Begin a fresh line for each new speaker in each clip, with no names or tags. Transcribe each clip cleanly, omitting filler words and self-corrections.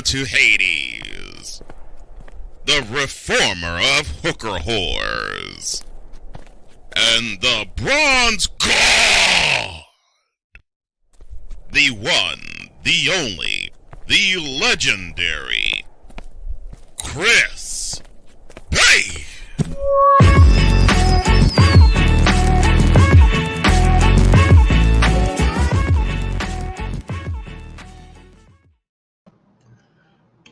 to Hades, the reformer of hooker whores, and the bronze god, the one, the only, the legendary Chris Bay.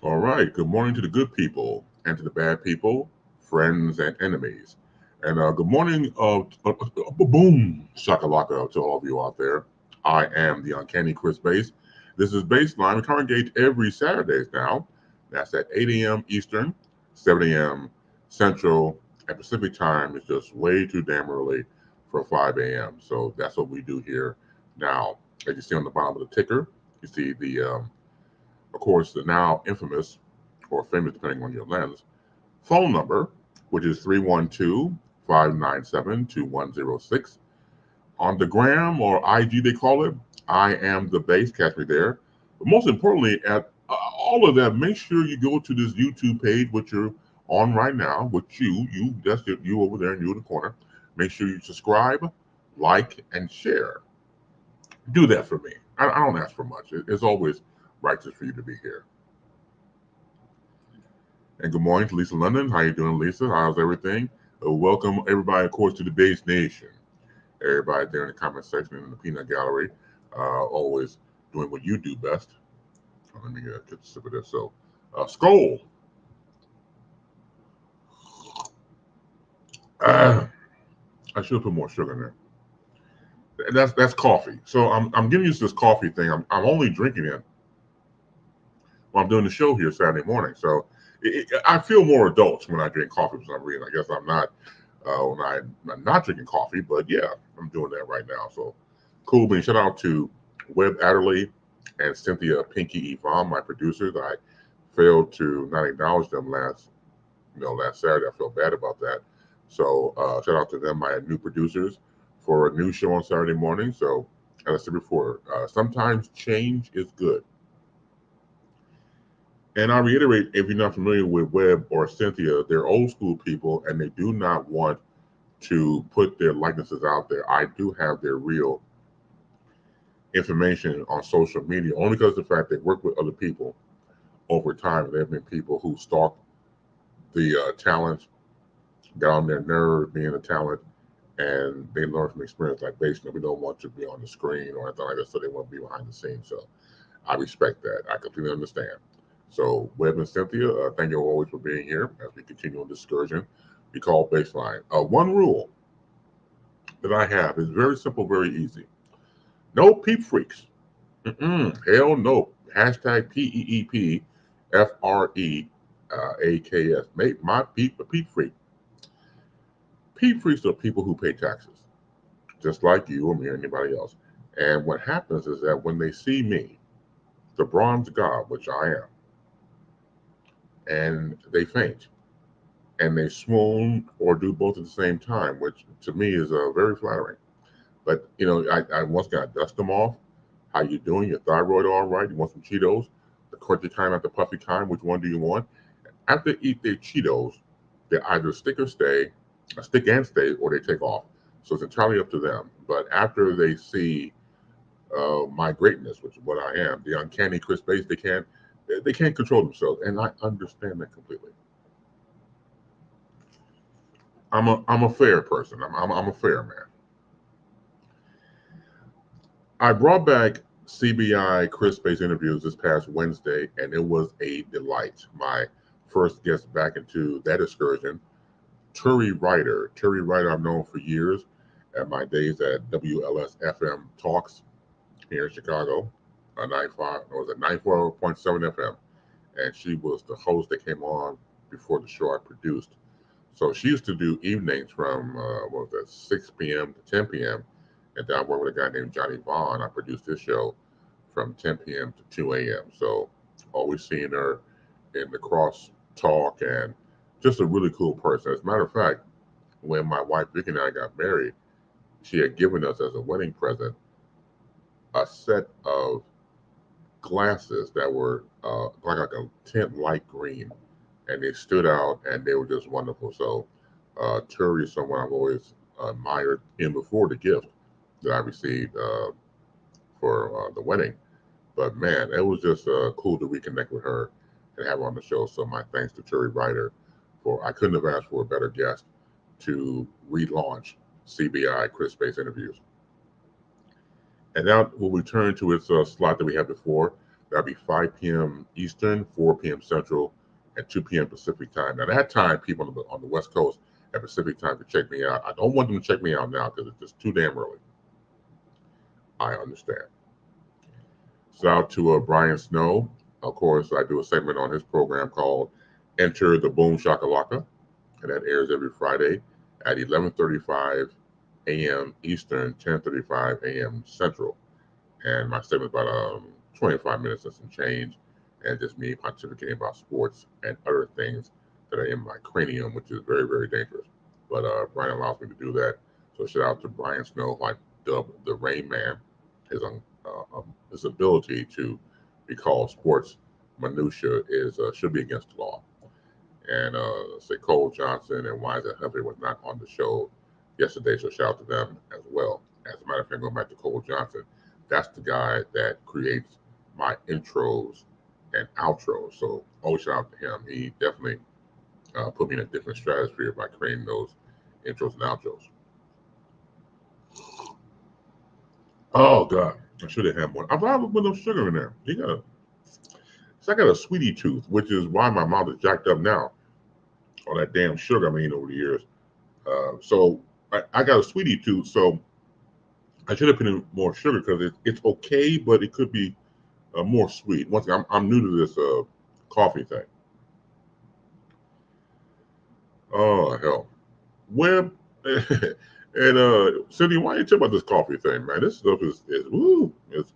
All right, good morning to the good people and to the bad people, friends and enemies. And good morning, boom, shakalaka to all of you out there. I am the Uncanny Chris Base. This is BaseLine. We congregate every Saturdays now. That's at 8 a.m. Eastern, 7 a.m. Central, and Pacific time is just way too damn early for 5 a.m. So that's what we do here now. As you see on the bottom of the ticker, you see of course, the now infamous, or famous depending on your lens, phone number, which is 312-597-2106. On the gram or IG, they call it, I am the base, catch me there. But most importantly, at all of that, make sure you go to this YouTube page, which you're on right now, which that's you over there and you in the corner. Make sure you subscribe, like, and share. Do that for me. I don't ask for much. It's always righteous for you to be here. And good morning to Lisa London. How you doing, Lisa? How's everything? Welcome everybody, of course, to the Base Nation. Everybody there in the comment section and in the peanut gallery, always doing what you do best. Let me get a sip of this. So, Skull. I should put more sugar in there. That's coffee. So I'm getting used to this coffee thing. I'm only drinking it while I'm doing the show here Saturday morning. So I feel more adult when I drink coffee for some reason. I guess I'm not when I'm not drinking coffee, but yeah, I'm doing that right now. So cool bean. Shout out to Webb Adderley and Cynthia Pinky Yvonne, my producers. I failed to not acknowledge them last Saturday. I feel bad about that. So shout out to them, my new producers, for a new show on Saturday morning. So as I said before, sometimes change is good. And I reiterate, if you're not familiar with Webb or Cynthia, they're old school people and they do not want to put their likenesses out there. I do have their real information on social media only because of the fact they work with other people over time. There have been people who stalk the talent, got on their nerve being a talent, and they learn from experience like basically we don't want to be on the screen or anything like that, so they want to be behind the scenes. So I respect that. I completely understand. So, Webb and Cynthia, thank you always for being here as we continue on this excursion we call BaseLine. One rule that I have is very simple, very easy. No peep freaks. Hell no. Hashtag PEEPFREAKS. Make my peep a peep freak. Peep freaks are people who pay taxes, just like you or me or anybody else. And what happens is that when they see me, the bronze god, which I am, and they faint and they swoon or do both at the same time, which to me is very flattering. But I once got to dust them off. How you doing? Your thyroid all right? You want some Cheetos? The crunchy kind, not the puffy kind. Which one do you want? After they eat their Cheetos, they either stick and stay, or they take off. So it's entirely up to them. But after they see my greatness, which is what I am, the uncanny Chris Base, they can't control themselves, and I understand that completely. I'm a fair person. I'm a fair man. I brought back CBI Chris Base interviews this past Wednesday, and it was a delight. My first guest back into that excursion, Turi Ryder. Turi Ryder I've known for years at my days at WLS FM Talks here in Chicago, 94.7 FM. And she was the host that came on before the show I produced. So she used to do evenings from 6 p.m. to 10 p.m. And then I worked with a guy named Johnny Vaughn. I produced this show from 10 p.m. to 2 a.m. So always seeing her in the cross talk and just a really cool person. As a matter of fact, when my wife Vicky and I got married, she had given us as a wedding present a set of glasses that were like a tint light green, and they stood out and they were just wonderful. So Turi is someone I've always admired in before the gift that I received for the wedding. But man, it was just cool to reconnect with her and have her on the show. So my thanks to Turi Ryder for I couldn't have asked for a better guest to relaunch CBI Chris Space interviews. And now we'll return to its slot that we had before. That'll be 5 p.m. Eastern, 4 p.m. Central, and 2 p.m. Pacific time. Now, that time, people on the West Coast at Pacific time to check me out. I don't want them to check me out now because it's just too damn early. I understand. Shout out to Brian Snow. Of course, I do a segment on his program called Enter the Boom Shakalaka, and that airs every Friday at 11:35 a.m. Eastern, 10:35 a.m. Central. And my segment is about 25 minutes and some change, and just me pontificating about sports and other things that are in my cranium, which is very, very dangerous. But Brian allows me to do that. So shout out to Brian Snow, who I dubbed the Rain Man. His ability to recall sports minutia is should be against the law. And say Cole Johnson and Wiser Humphrey was not on the show yesterday, so shout out to them as well. As a matter of fact, going back to Cole Johnson, that's the guy that creates my intros and outros. So always shout out to him. He definitely put me in a different stratosphere by creating those intros and outros. Oh God, I should have had one. I thought I put no sugar in there. So I got a sweetie tooth, which is why my mouth is jacked up now. All that damn sugar I eating over the years. So I got a sweetie tooth, so I should have put in more sugar because it's okay, but it could be more sweet. Once again, I'm new to this coffee thing. Oh hell, Web and Cindy, why you tell about this coffee thing, man? This stuff is woo. It's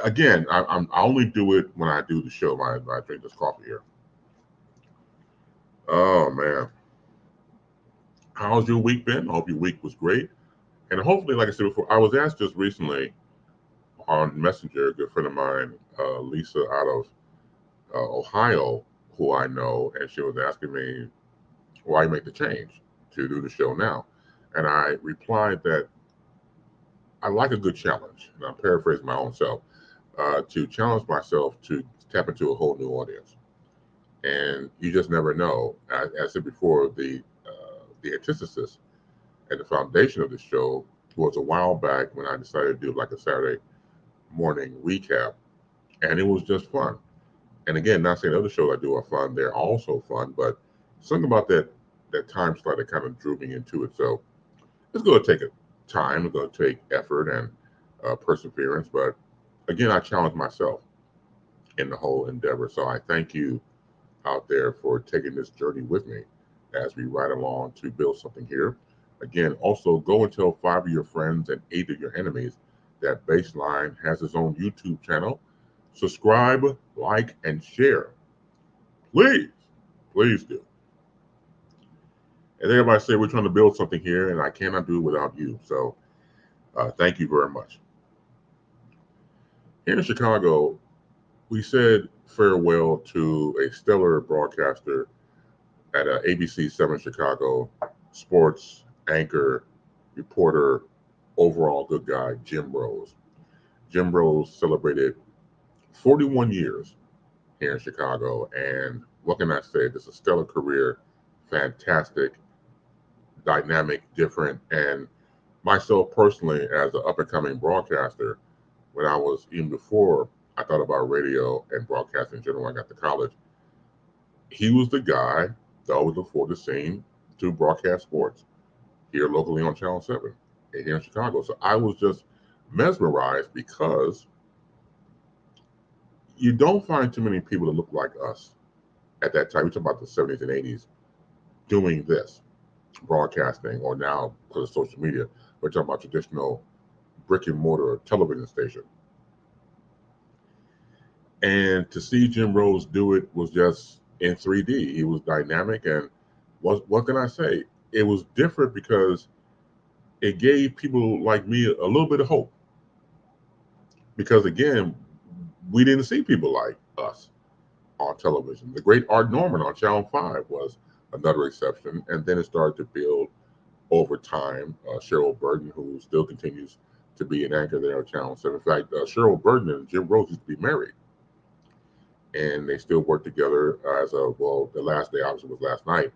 again, I only do it when I do the show. When I drink this coffee here. Oh man, how's your week been? I hope your week was great. And hopefully, like I said before, I was asked just recently on Messenger, a good friend of mine, Lisa out of Ohio, who I know, and she was asking me why you make the change to do the show now. And I replied that I like a good challenge, and I'm paraphrasing my own self, to challenge myself to tap into a whole new audience. And you just never know. As I said before, the antithesis and the foundation of the show was a while back when I decided to do like a Saturday morning recap, and it was just fun. And again, not saying other shows I do are fun; they're also fun, but something about that time slot that kind of drew me into it. So it's going to take a time, it's going to take effort and perseverance. But again, I challenge myself in the whole endeavor. So I thank you out there for taking this journey with me as we ride along to build something here. Again, also go and tell 5 of your friends and 8 of your enemies that BaseLine has its own YouTube channel. Subscribe, like, and share. Please, please do. And everybody say we're trying to build something here, and I cannot do it without you. So thank you very much. Here in Chicago, we said farewell to a stellar broadcaster at ABC 7 Chicago, sports anchor, reporter, overall good guy, Jim Rose. Jim Rose celebrated 41 years here in Chicago, and what can I say? This is a stellar career, fantastic, dynamic, different, and myself personally, as an up-and-coming broadcaster, when I was even before I thought about radio and broadcasting in general, when I got to college, he was the guy that I would look forward to seeing to broadcast sports here locally on Channel 7 here in Chicago. So I was just mesmerized because you don't find too many people that look like us at that time. We talk about the 70s and 80s doing this broadcasting, or now because of social media, we're talking about traditional brick and mortar television station. And to see Jim Rose do it was just in 3D. He was dynamic, and what can I say? It was different because it gave people like me a little bit of hope. Because again, we didn't see people like us on television. The great Art Norman on Channel 5 was another exception. And then it started to build over time. Cheryl Burton, who still continues to be an anchor there on Channel 7. In fact, Cheryl Burton and Jim Rose used to be married. And they still work together as a, well, the last day obviously was last night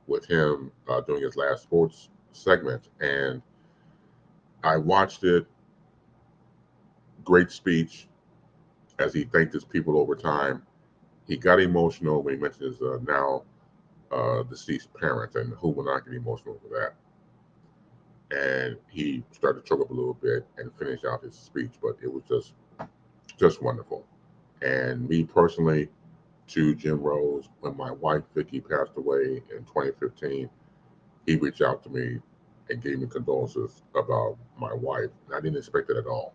with him doing his last sports segment. And I watched it. Great speech as he thanked his people over time. He got emotional when he mentioned his now deceased parents, and who will not get emotional over that. And he started to choke up a little bit and finish out his speech, but it was just wonderful. And me personally, to Jim Rose, when my wife Vicky passed away in 2015, he reached out to me and gave me condolences about my wife. And I didn't expect it at all.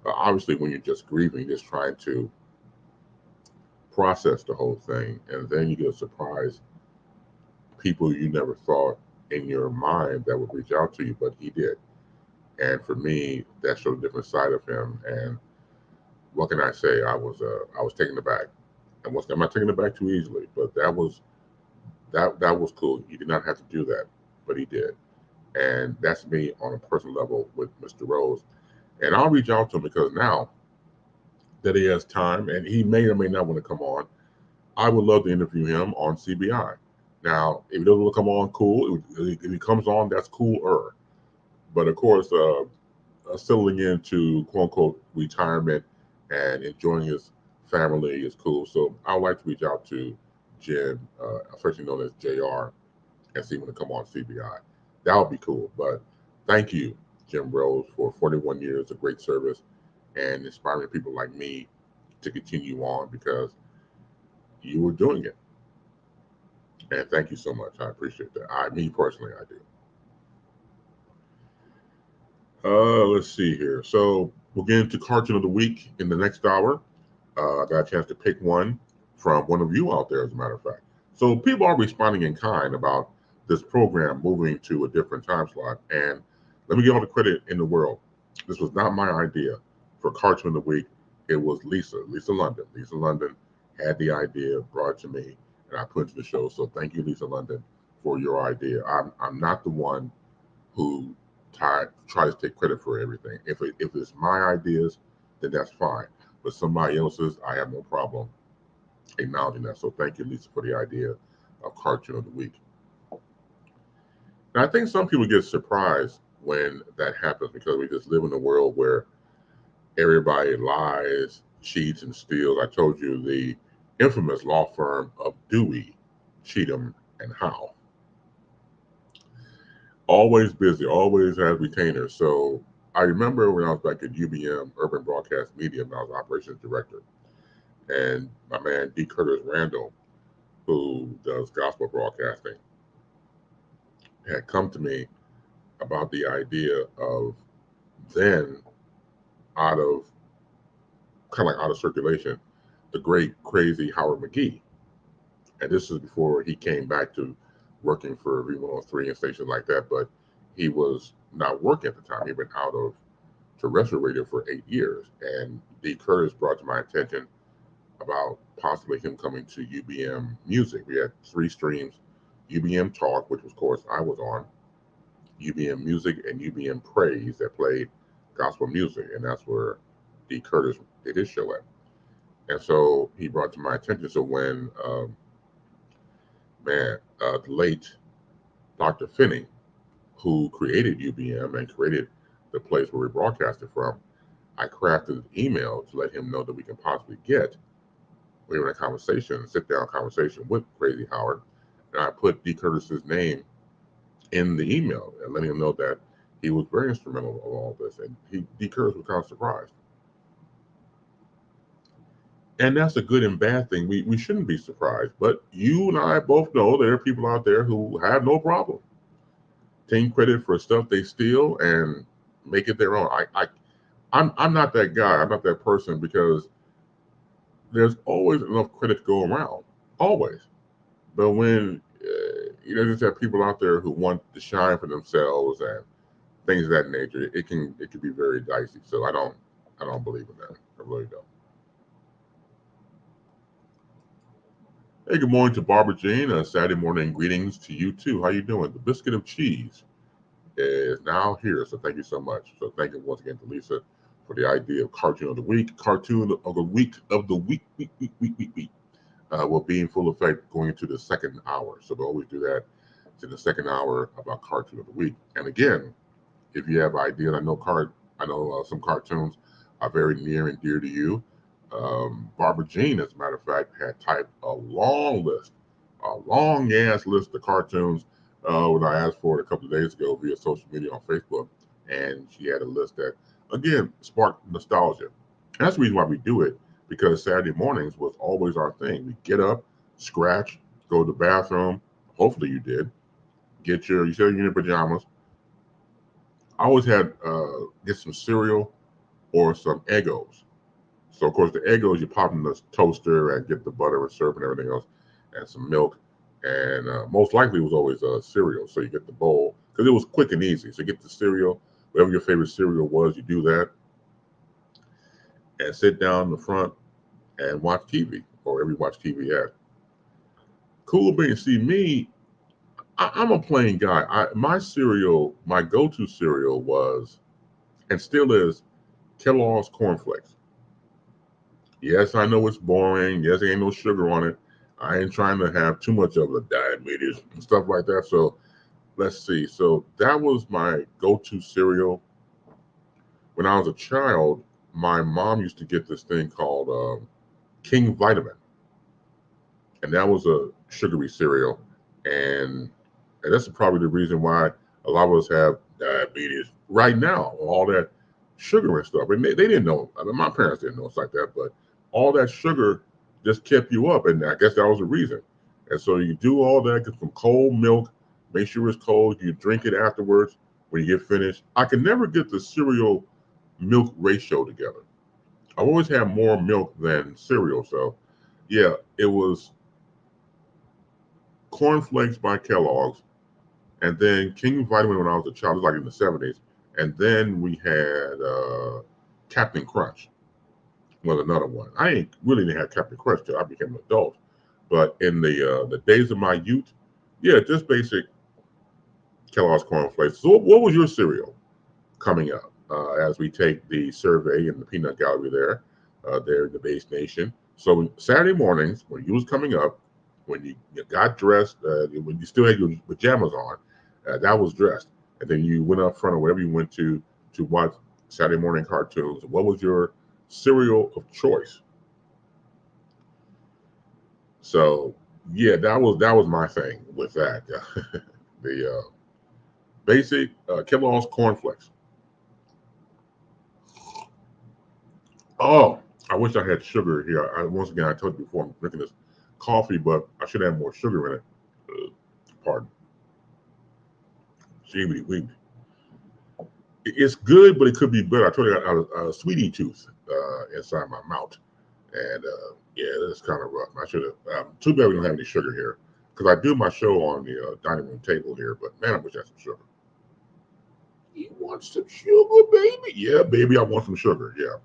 Obviously, when you're just grieving, you're just trying to process the whole thing, and then you get a surprise people you never thought in your mind that would reach out to you, but he did. And for me, that showed a different side of him. And what can I say? I was taken aback. I'm not taking it back too easily, but that was cool. He did not have to do that, but he did. And that's me on a personal level with Mr. Rose. And I'll reach out to him because now that he has time, and he may or may not want to come on, I would love to interview him on CBI. Now, if he doesn't want to come on, cool. If he comes on, that's cooler. But of course, settling into quote unquote retirement and enjoying his family is cool. So I would like to reach out to Jim, affectionately known as JR, and see him to come on CBI. That would be cool. But thank you, Jim Rose, for 41 years of great service and inspiring people like me to continue on because you were doing it. And thank you so much. I appreciate that. Me personally, I do. Let's see here. So we'll get into cartoon of the week in the next hour. I got a chance to pick one from one of you out there, as a matter of fact. So people are responding in kind about this program moving to a different time slot. And let me give all the credit in the world. This was not my idea for cartoon of the week. It was Lisa London. Lisa London had the idea, brought it to me, and I put it to the show. So thank you, Lisa London, for your idea. I'm not the one who tries to take credit for everything. If it's my ideas, then that's fine. But somebody else's, I have no problem acknowledging that. So thank you, Lisa, for the idea of cartoon of the week. And I think some people get surprised when that happens because we just live in a world where everybody lies, cheats, and steals. I told you the infamous law firm of Dewey, Cheatham, and Howe. Always busy, always has retainers. So I remember when I was back at UBM, Urban Broadcast Media, and I was operations director. And my man D. Curtis Randall, who does gospel broadcasting, had come to me about the idea of then out of kind of like out of circulation, the great crazy Howard McGee. And this is before he came back to working for V103 and stations like that, but he was not working at the time. He'd been out of terrestrial radio for 8 years. And D. Curtis brought to my attention about possibly him coming to UBM Music. We had 3 streams, UBM Talk, which of course I was on, UBM Music, and UBM Praise that played gospel music. And that's where D. Curtis did his show at. And so he brought to my attention. So when, the late Dr. Finney, who created UBM and created the place where we broadcasted from, I crafted an email to let him know that we can possibly get, we were in a conversation, sit down conversation with Crazy Howard. And I put D. Curtis's name in the email and letting him know that he was very instrumental of all this. And D. Curtis was kind of surprised. And that's a good and bad thing. We shouldn't be surprised. But you and I both know there are people out there who have no problem taking credit for stuff they steal and make it their own. I'm not that guy. I'm not that person because there's always enough credit to go around. Always. But when you just have people out there who want to shine for themselves and things of that nature, it can be very dicey. So I don't believe in that. I really don't. Hey, good morning to Barbara Jean. Saturday morning greetings to you too. How you doing? The biscuit of cheese is now here, so thank you so much. So thank you once again to Lisa for the idea of cartoon of the week. Cartoon of the week of the week will be in full effect going into the second hour. So we always do that in the second hour about cartoon of the week. And again, if you have ideas, I know some cartoons are very near and dear to you. Barbara Jean, as a matter of fact, had typed a long ass list of cartoons when I asked for it a couple of days ago via social media on Facebook, and she had a list that again sparked nostalgia. And that's the reason why we do it, because Saturday mornings was always our thing. We get up, scratch, go to the bathroom. Hopefully you did. You said you're in your pajamas. I always had get some cereal or some Eggos. So of course the Eggos you pop in the toaster and get the butter and syrup and everything else, and some milk, and most likely it was always cereal. So you get the bowl because it was quick and easy. So you get the cereal, whatever your favorite cereal was, you do that, and sit down in the front and watch TV or wherever you watch TV at. Cool being, see me, I'm a plain guy. My go-to cereal was and still is Kellogg's cornflakes. Yes, I know it's boring. Yes, there ain't no sugar on it. I ain't trying to have too much of the diabetes and stuff like that. So let's see. So that was my go-to cereal. When I was a child, my mom used to get this thing called King Vitamin, and that was a sugary cereal. And, and that's probably the reason why a lot of us have diabetes right now. All that sugar and stuff, and they didn't know. I mean, my parents didn't know it's like that, but all that sugar just kept you up, and I guess that was the reason. And so you do all that, get some cold milk, make sure it's cold. You drink it afterwards when you get finished. I can never get the cereal milk ratio together. I've always had more milk than cereal, so yeah, it was cornflakes by Kellogg's, and then King Vitamin when I was a child, it was like in the 70s, and then we had Captain Crunch was another one. I ain't really didn't have Captain Crunch till I became an adult, but in the days of my youth, yeah, just basic Kellogg's cornflakes. So what was your cereal coming up as we take the survey in the peanut gallery there in the base nation? So Saturday mornings when you was coming up, when you got dressed, when you still had your pajamas on, that was dressed, and then you went up front or wherever you went to watch Saturday morning cartoons. What was your cereal of choice? So yeah, that was my thing with that. The basic Kellogg's cornflakes. Oh, I wish I had sugar here. Once again, I told you before, I'm drinking this coffee, but I should have more sugar in it. Pardon. Gee, it's good, but it could be better. I told you I got a sweetie tooth inside my mouth, and yeah, it's kind of rough. I should have. Too bad we don't have any sugar here, because I do my show on the dining room table here. But man, I wish I had some sugar. You want some sugar, baby? Yeah, baby, I want some sugar. Yeah.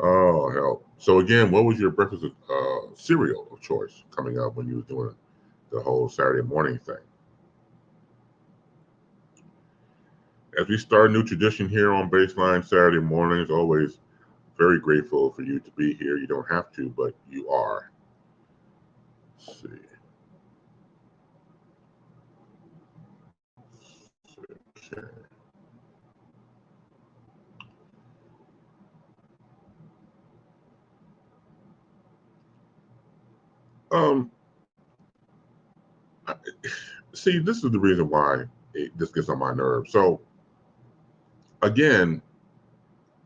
Oh hell. So again, what was your breakfast cereal of choice coming up when you were doing the whole Saturday morning thing? As we start a new tradition here on Baseline Saturday mornings, always very grateful for you to be here. You don't have to, but you are. Let's see. Okay. Um, see, this is the reason why this gets on my nerves. So again,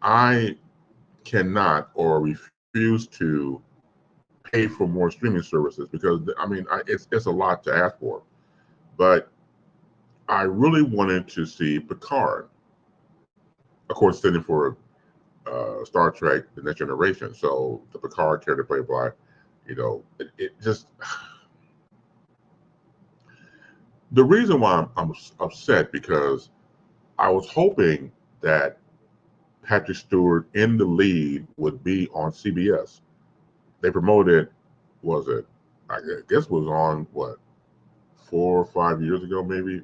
I cannot or refuse to pay for more streaming services because I mean it's a lot to ask for. But I really wanted to see Picard, of course, standing for Star Trek: The Next Generation. So the Picard character played by, it just the reason why I'm upset because I was hoping that Patrick Stewart in the lead would be on CBS. they promoted, was it, I guess it was on, what, 4 or 5 years ago, maybe?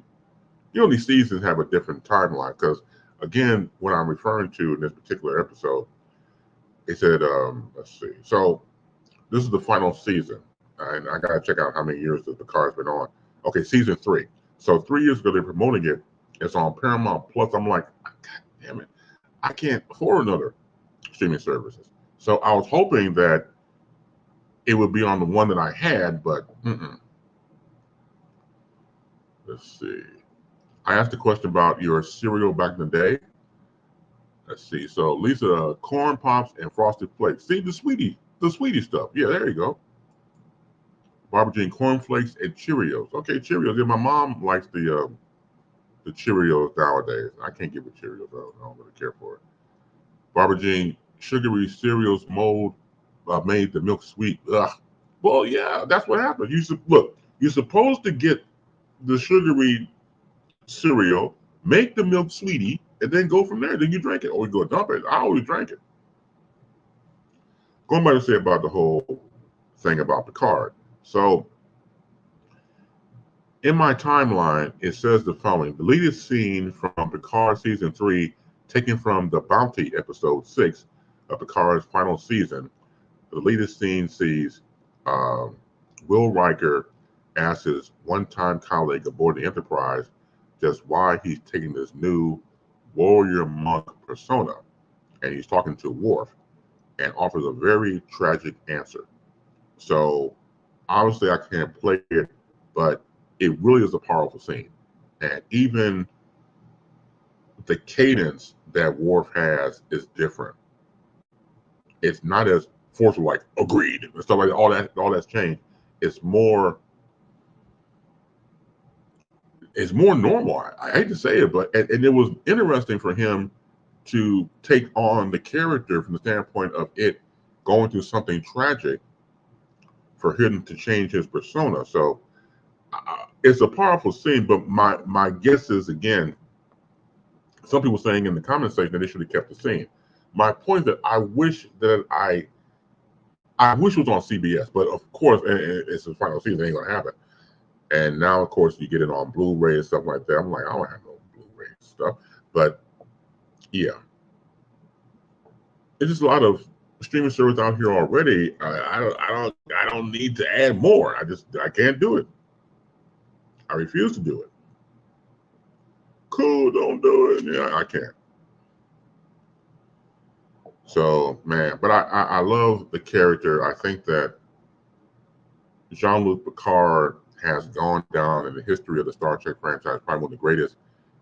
These seasons have a different timeline because, again, what I'm referring to in this particular episode, it said, let's see. So this is the final season, and I got to check out how many years the card's been on. Okay, season 3. So 3 years ago, they're promoting it. It's on Paramount Plus. I'm like, God damn it, I can't afford another streaming services. So I was hoping that it would be on the one that I had, but let's see. I asked a question about your cereal back in the day. Let's see. So Lisa, corn pops and frosted flakes. See the sweetie stuff. Yeah, there you go. Barbara Jean, corn flakes and Cheerios. Okay, Cheerios. Yeah, my mom likes the Cheerios nowadays. I can't get with Cheerios. I don't really care for it. Barbara Jean, sugary cereals mold made the milk sweet. Ugh. Well, yeah, that's what happens. You're supposed to get the sugary cereal, make the milk sweetie, and then go from there. Then you drink it, or you go dump it. I always drank it. Going back to say about the whole thing about the card. So in my timeline, it says the following: deleted scene from Picard season 3, taken from the Bounty episode 6 of Picard's final season. The deleted scene sees Will Riker ask his one-time colleague aboard the Enterprise just why he's taking this new warrior monk persona, and he's talking to Worf and offers a very tragic answer. So obviously I can't play it, but it really is a powerful scene, and even the cadence that Worf has is different. It's not as forceful, like agreed and stuff like that. All that's changed. It's more normal. I hate to say it, but and it was interesting for him to take on the character from the standpoint of it going through something tragic for him to change his persona. So it's a powerful scene, but my guess is, again, some people saying in the comment section that they should have kept the scene. My point is that I wish it was on CBS, but of course it's the final season, it ain't gonna happen. And now, of course, you get it on Blu-ray and stuff like that. I'm like, I don't have no Blu-ray stuff, but yeah, it's just a lot of streaming service out here already. I don't need to add more. I can't do it. I refuse to do it. Cool, don't do it. Yeah, I can't. So, man, but I love the character. I think that Jean-Luc Picard has gone down in the history of the Star Trek franchise, probably one of the greatest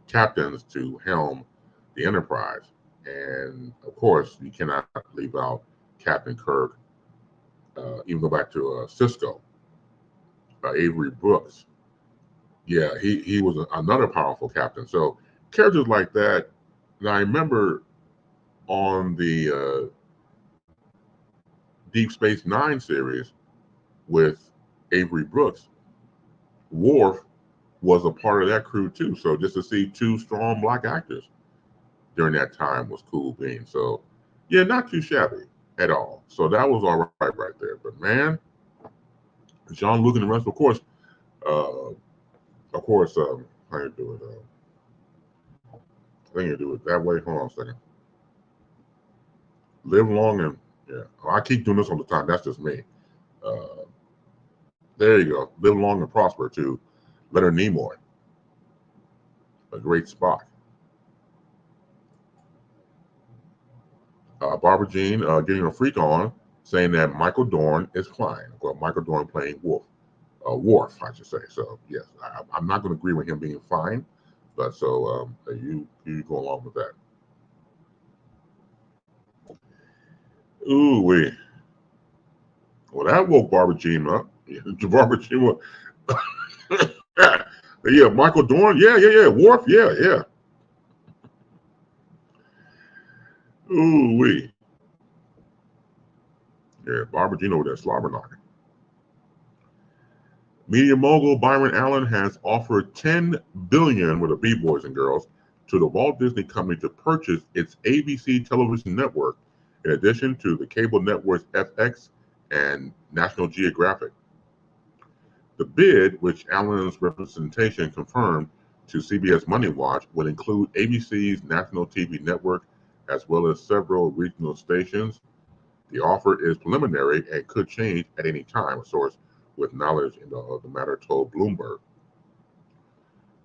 captains to helm the Enterprise. And of course, you cannot leave out Captain Kirk, even go back to Cisco, Avery Brooks. Yeah, he was another powerful captain. So characters like that. And I remember on the Deep Space Nine series with Avery Brooks, Worf was a part of that crew too. So just to see two strong black actors during that time was cool being. So yeah, not too shabby at all. So that was all right there. But man, Jean-Luc and the rest, of course, how you do it? I think you do it that way. Hold on a second. Live long and yeah, I keep doing this all the time. That's just me. There you go. Live long and prosper to Leonard Nimoy, a great Spock. Barbara Jean getting a freak on, saying that Michael Dorn is fine. Well, Michael Dorn playing Worf, I should say. So yes, I'm not going to agree with him being fine, but so you go along with that. Ooh wee. Well, that woke Barbara Jean up. Barbara Jean was, yeah, Michael Dorn, yeah, Worf, yeah. Ooh wee. Yeah, Barbara Jean over there slobber knocking. Media mogul Byron Allen has offered $10 billion with the B boys and girls to the Walt Disney Company to purchase its ABC television network, in addition to the cable networks FX and National Geographic. The bid, which Allen's representation confirmed to CBS Money Watch, would include ABC's national TV network as well as several regional stations. The offer is preliminary and could change at any time, a source with knowledge of the matter told Bloomberg.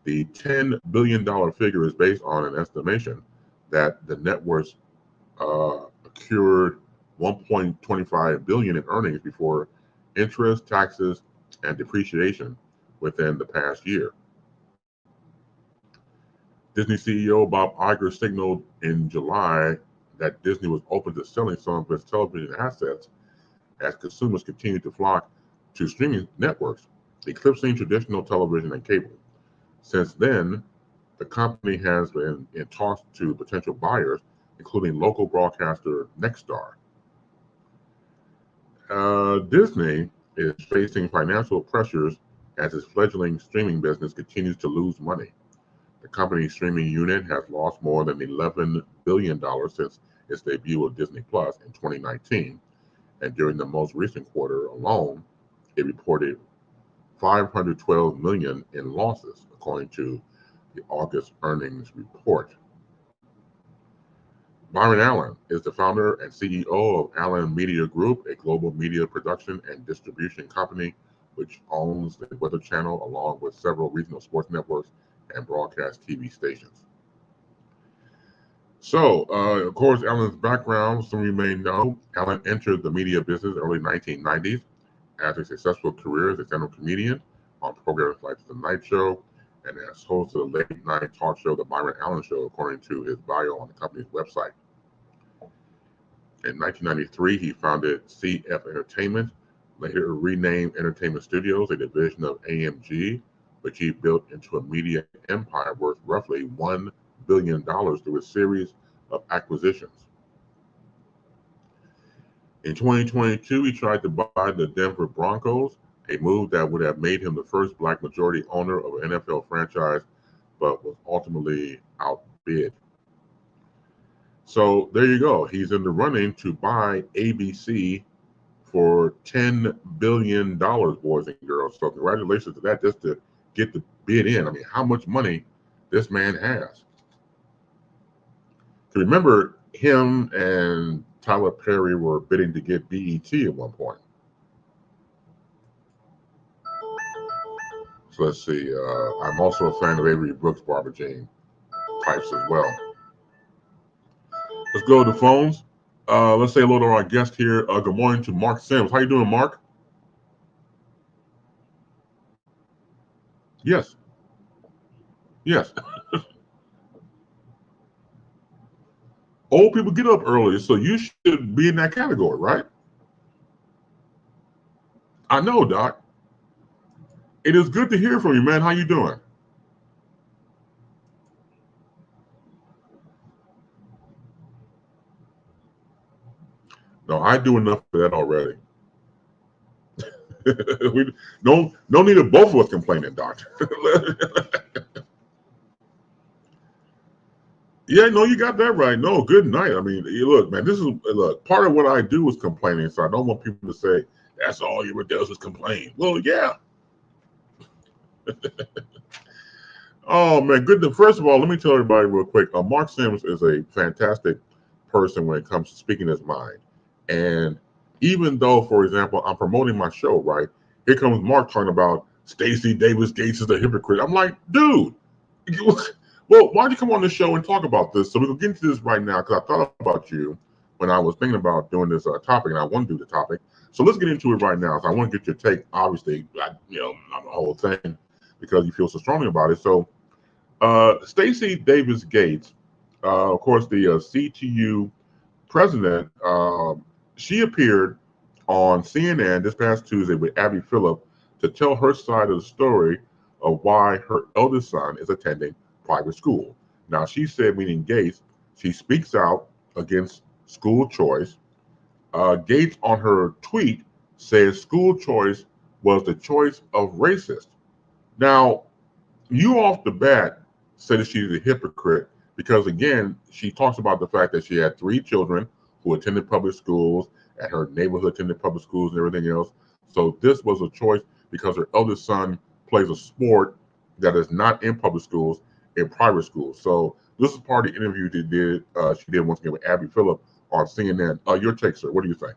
The $10 billion figure is based on an estimation that the networks accrued $1.25 billion in earnings before interest, taxes, and depreciation within the past year. Disney CEO Bob Iger signaled in July that Disney was open to selling some of its television assets as consumers continue to flock to streaming networks, eclipsing traditional television and cable. Since then, the company has been in talks to potential buyers, including local broadcaster Nexstar. Disney is facing financial pressures as its fledgling streaming business continues to lose money. The company's streaming unit has lost more than $11 billion since its debut of Disney Plus in 2019, and during the most recent quarter alone, it reported $512 million in losses, according to the August earnings report. Byron Allen is the founder and CEO of Allen Media Group, a global media production and distribution company which owns the Weather Channel along with several regional sports networks and broadcast TV stations. So, of course, Allen's background, some of you may know, Allen entered the media business in the early 1990s as a successful career as a stand-up comedian on programs like The Tonight Show and as host of the late-night talk show, The Byron Allen Show, according to his bio on the company's website. In 1993, he founded CF Entertainment, later renamed Entertainment Studios, a division of AMG, which he built into a media empire worth roughly $1 billion through a series of acquisitions. In 2022, he tried to buy the Denver Broncos, a move that would have made him the first black majority owner of an NFL franchise, but was ultimately outbid. So there you go. He's in the running to buy ABC for $10 billion, boys and girls. So congratulations to that, just to get the bid in. I mean, how much money this man has. So remember, him and Tyler Perry were bidding to get BET at one point. So let's see. I'm also a fan of Avery Brooks, Barbara Jean types as well. Let's go to the phones. Let's say hello to our guest here. Good morning to Mark Sims. How you doing, Mark? Yes. Yes. Old people get up early, so you should be in that category, right? I know, Doc. It is good to hear from you, man. How you doing? No, I do enough for that already. We no need of both of us complaining, Doctor. Yeah, no, you got that right. No, good night. I mean, look, man, part of what I do is complaining, so I don't want people to say that's all you ever does is complain. Well, yeah. Oh man, good. First of all, let me tell everybody real quick. Mark Sims is a fantastic person when it comes to speaking his mind. And even though, for example, I'm promoting my show, right? Here comes Mark talking about Stacey Davis Gates is a hypocrite. I'm like, dude, well, why don't you come on the show and talk about this? So we're gonna get into this right now because I thought about you when I was thinking about doing this topic, and I want to do the topic. So let's get into it right now. So I want to get your take, obviously, on the whole thing because you feel so strongly about it. So Stacey Davis Gates, of course, the CTU president, she appeared on CNN this past Tuesday with Abby Phillip to tell her side of the story of why her eldest son is attending private school. Now, she said, meaning Gates, she speaks out against school choice. Gates, on her tweet, says school choice was the choice of racists. Now, you off the bat said that she's a hypocrite because, again, she talks about the fact that she had 3 children who attended public schools at her neighborhood, attended public schools and everything else. So this was a choice because her eldest son plays a sport that is not in public schools, in private schools. So this is part of the interview she did once again with Abby Phillip on CNN. Your take, sir. What do you think?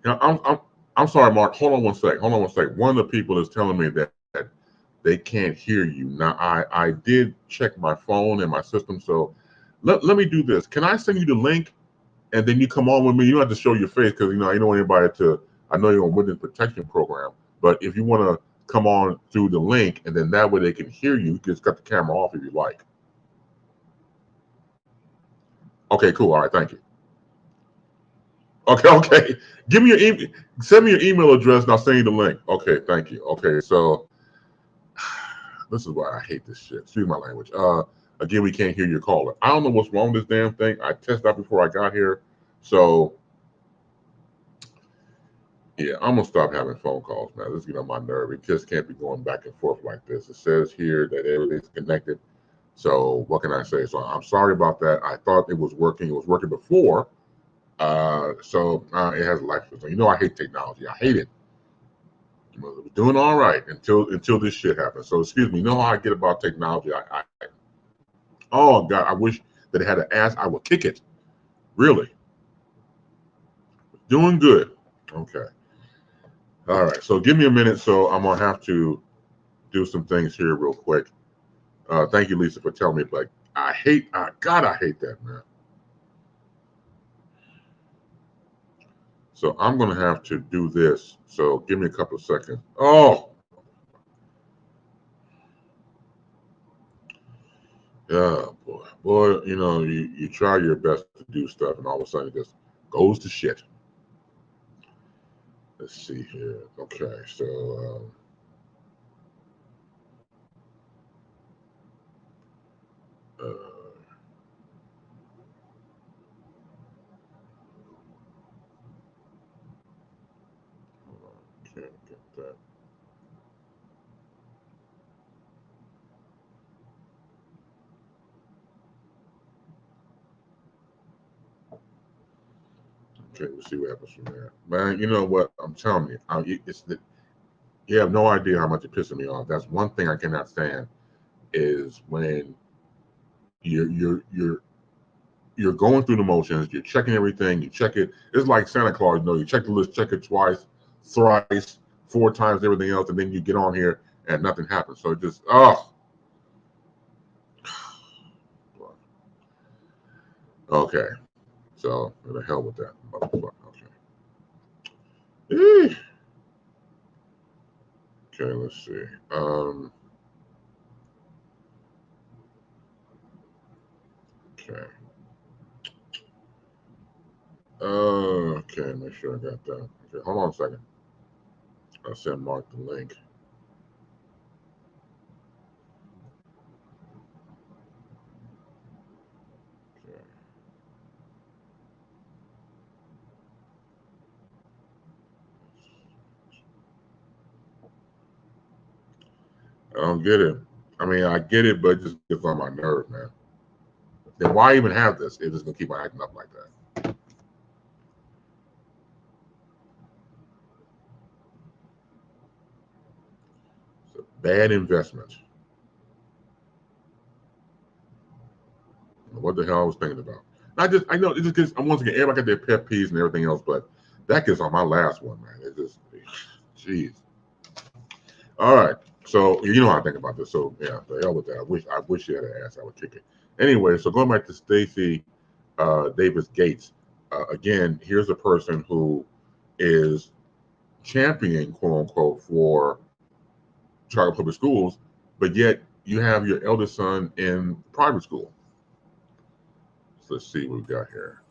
I'm sorry, Mark. Hold on one sec. Hold on one sec. One of the people is telling me that they can't hear you. Now, I did check my phone and my system, so let me do this. Can I send you the link and then you come on with me? You don't have to show your face because I don't want anybody to. I know you're on witness protection program, but if you want to come on through the link and then that way they can hear you, you can just cut the camera off if you like. Okay, cool. All right, thank you. Okay. Give me your email. Send me your email address and I'll send you the link. Okay, thank you. Okay, so this is why I hate this shit. Excuse my language. Again, we can't hear your caller. I don't know what's wrong with this damn thing. I tested out before I got here. So yeah, I'm gonna stop having phone calls, man. This is getting on my nerve. It just can't be going back and forth like this. It says here that everything's connected. So what can I say? So I'm sorry about that. I thought it was working. It was working before. It has life. So I hate technology. I hate it. It was doing all right until this shit happened. So excuse me. You know how I get about technology? Oh God, I wish that it had an ass. I would kick it. Really. Doing good. Okay. All right. So give me a minute. So I'm gonna have to do some things here real quick. Thank you, Lisa, for telling me. But I hate that, man. So I'm gonna have to do this. So give me a couple of seconds. Oh, yeah, boy. You try your best to do stuff, and all of a sudden it just goes to shit. Let's see here. Okay, so uh, hold on, can't get that. Okay, we'll see what happens from there. Man, you know what? I'm telling you, you have no idea how much it pisses me off. That's one thing I cannot stand is when you're going through the motions, you're checking everything, you check it. It's like Santa Claus, you check the list, check it twice, thrice, four times, everything else, and then you get on here and nothing happens. So it just okay. So the hell with that motherfucker. Okay. Okay, let's see. Okay. Okay, make sure I got that. Okay, hold on a second. I'll send Mark the link. Okay. I don't get it. I mean, I get it, but it just gets on my nerve, man. Then why even have this if it's gonna keep on acting up like that? It's a bad investment. What the hell I was thinking about? I know it just gets. Once again, everybody got their pet peeves and everything else, but that gets on my last one, man. It just, jeez. All right. So you know how I think about this. So yeah, the hell with that. I wish she had an ass. I would kick it. Anyway, so going back to Stacey Davis Gates, again, here's a person who is championing, quote unquote, for Chicago public schools, but yet you have your eldest son in private school. So let's see what we got here.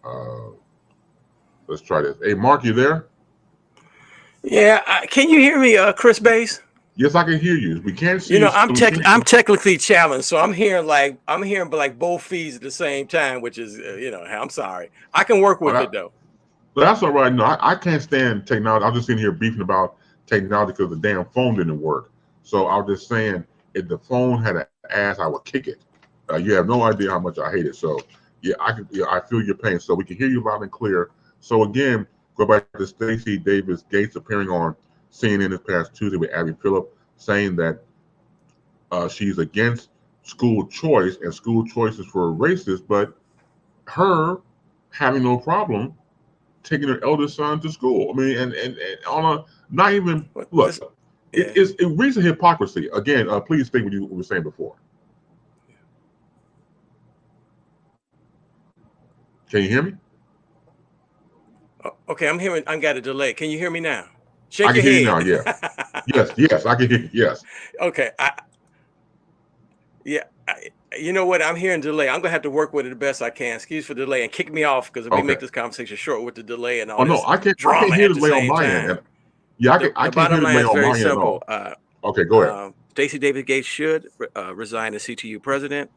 Let's try this. Hey, Mark, you there?
Yeah, can you hear me, Chris Base?
Yes, I can hear you. We can't see
You
you.
know,
So we can't.
I'm technically challenged, so I'm hearing like both feeds at the same time, which is I'm sorry. I can work
Oh,
with it though.
that's all right. No, I can't stand technology. I'm just sitting here beefing about technology because the damn phone didn't work. So I was just saying, if the phone had an ass, I would kick it. You have no idea how much I hate it. So yeah, I feel your pain. So we can hear you loud and clear. So again, go back to Stacey Davis Gates appearing on CNN this past Tuesday with Abby Phillip, saying that she's against school choice and school choices for racists, but her having no problem taking her eldest son to school. I mean, and on a not even look, it reads a hypocrisy. Again, please state what you were saying before. Can you hear me?
Okay, I'm hearing. I got a delay. Can you hear me now?
I
Shake
can
your
hear you now.
head.
Yeah. Yes, I can hear you. Yes.
Okay. You know what? I'm hearing delay. I'm gonna have to work with it the best I can. Excuse for delay and kick me off because if we
Okay.
make this conversation short with the delay and all
Oh no,
this
I can't
drama
hear
at
the
the
delay on
same
my end.
time.
Yeah, I
The
can't hear
bottom
the
line
delay
is
on
very
my end at
simple.
all. Okay, go ahead.
Stacey Davis Gates should resign as CTU president.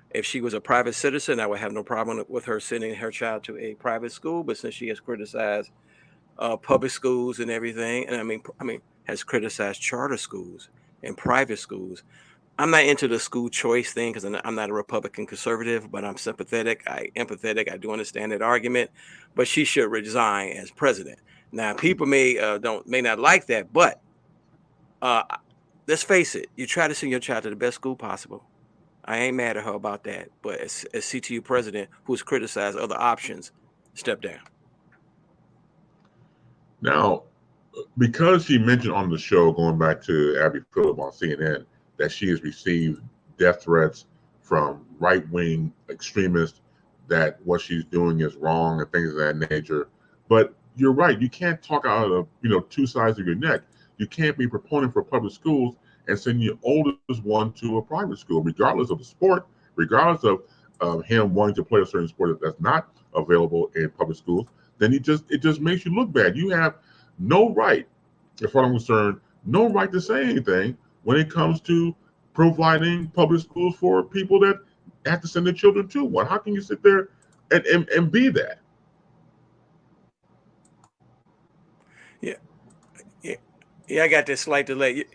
If she was a private citizen, I would have no problem with her sending her child to a private school. But since she has criticized public schools and everything, and I mean, has criticized charter schools and private schools, I'm not into the school choice thing because I'm not a Republican conservative, but I'm sympathetic. Empathetic. I do understand that argument, but she should resign as president. Now, people may not like that, but uh, let's face it. You try to send your child to the best school possible. I ain't mad at her about that. But as CTU president, who's criticized other options, step down.
Now, because she mentioned on the show, going back to Abby Phillip on CNN, that she has received death threats from right-wing extremists, that what she's doing is wrong and things of that nature. But you're right. You can't talk out of two sides of your neck. You can't be proponent for public schools and send your oldest one to a private school, regardless of the sport, regardless of him wanting to play a certain sport that's not available in public schools. Then it just makes you look bad. You have no right, as far as I'm concerned, no right to say anything when it comes to providing public schools for people that have to send their children to one. How can you sit there and be that?
Yeah, yeah, yeah. I got this slight delay.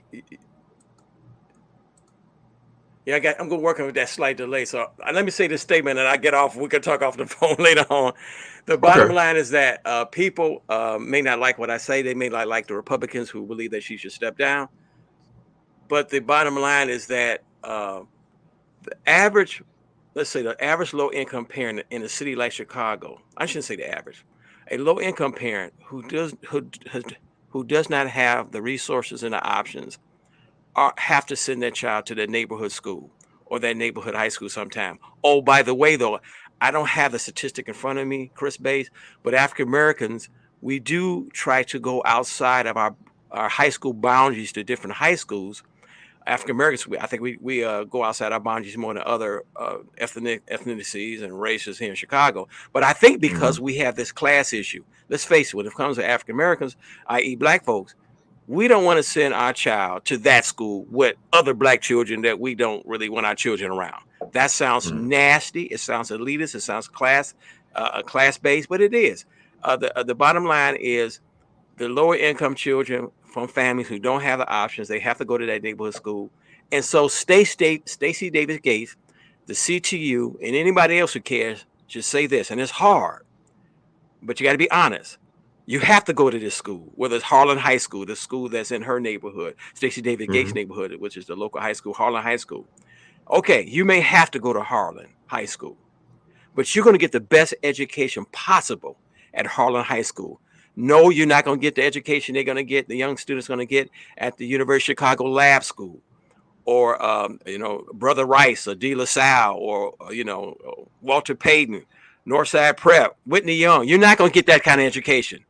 Yeah, I'm going to work on that slight delay. So let me say this statement, and I get off. We can talk off the phone later on. The bottom line is that people may not like what I say. They may not like the Republicans who believe that she should step down. But the bottom line is that the average, let's say the average low income parent in a city like Chicago, I shouldn't say the average, a low income parent who does not have the resources and the options have to send their child to their neighborhood school or their neighborhood high school sometime. Oh, by the way, though, I don't have the statistic in front of me, Chris Bates, but African Americans, we do try to go outside of our high school boundaries to different high schools. African Americans, I think we go outside our boundaries more than other ethnicities and races here in Chicago. But I think because we have this class issue, let's face it, when it comes to African Americans, i.e., black folks, we don't want to send our child to that school with other black children that we don't really want our children around. That sounds nasty. It sounds elitist. It sounds class based, but it is. The bottom line is the lower income children from families who don't have the options, they have to go to that neighborhood school. And so Stacey Davis Gates, the CTU, and anybody else who cares should say this. And it's hard, but you got to be honest. You have to go to this school, whether it's Harlan High School, the school that's in her neighborhood, Stacey Davis Gates neighborhood, which is the local high school, Harlan High School. Okay, you may have to go to Harlan High School, but you're going to get the best education possible at Harlan High School. No, you're not going to get the education they're going to get, the young students going to get at the University of Chicago Lab School or Brother Rice or De La Salle or Walter Payton, Northside Prep, Whitney Young. You're not going to get that kind of education.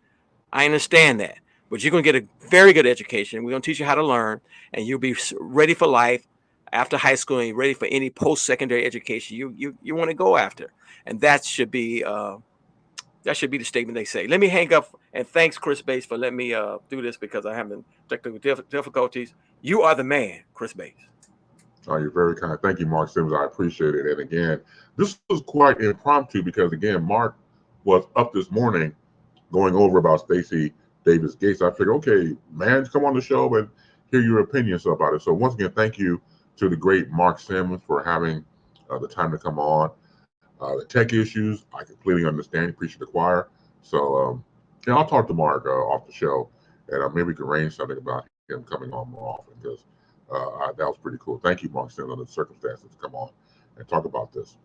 I understand that, but you're going to get a very good education. We're going to teach you how to learn, and you'll be ready for life after high school, and you're ready for any post-secondary education you want to go after. And that should be the statement they say. Let me hang up, and thanks, Chris Bates, for letting me do this because I having technical difficulties. You are the man, Chris Bates.
Oh, you're very kind. Thank you, Mark Simmons. I appreciate it. And again, this was quite impromptu because, again, Mark was up this morning going over about Stacey Davis Gates. I figured, okay, man, come on the show and hear your opinions about it. So once again, thank you to the great Mark Simmons for having the time to come on. The tech issues, I completely understand. Appreciate the choir. So, I'll talk to Mark off the show, and maybe we can arrange something about him coming on more often because that was pretty cool. Thank you, Mark Simmons, under the circumstances to come on and talk about this.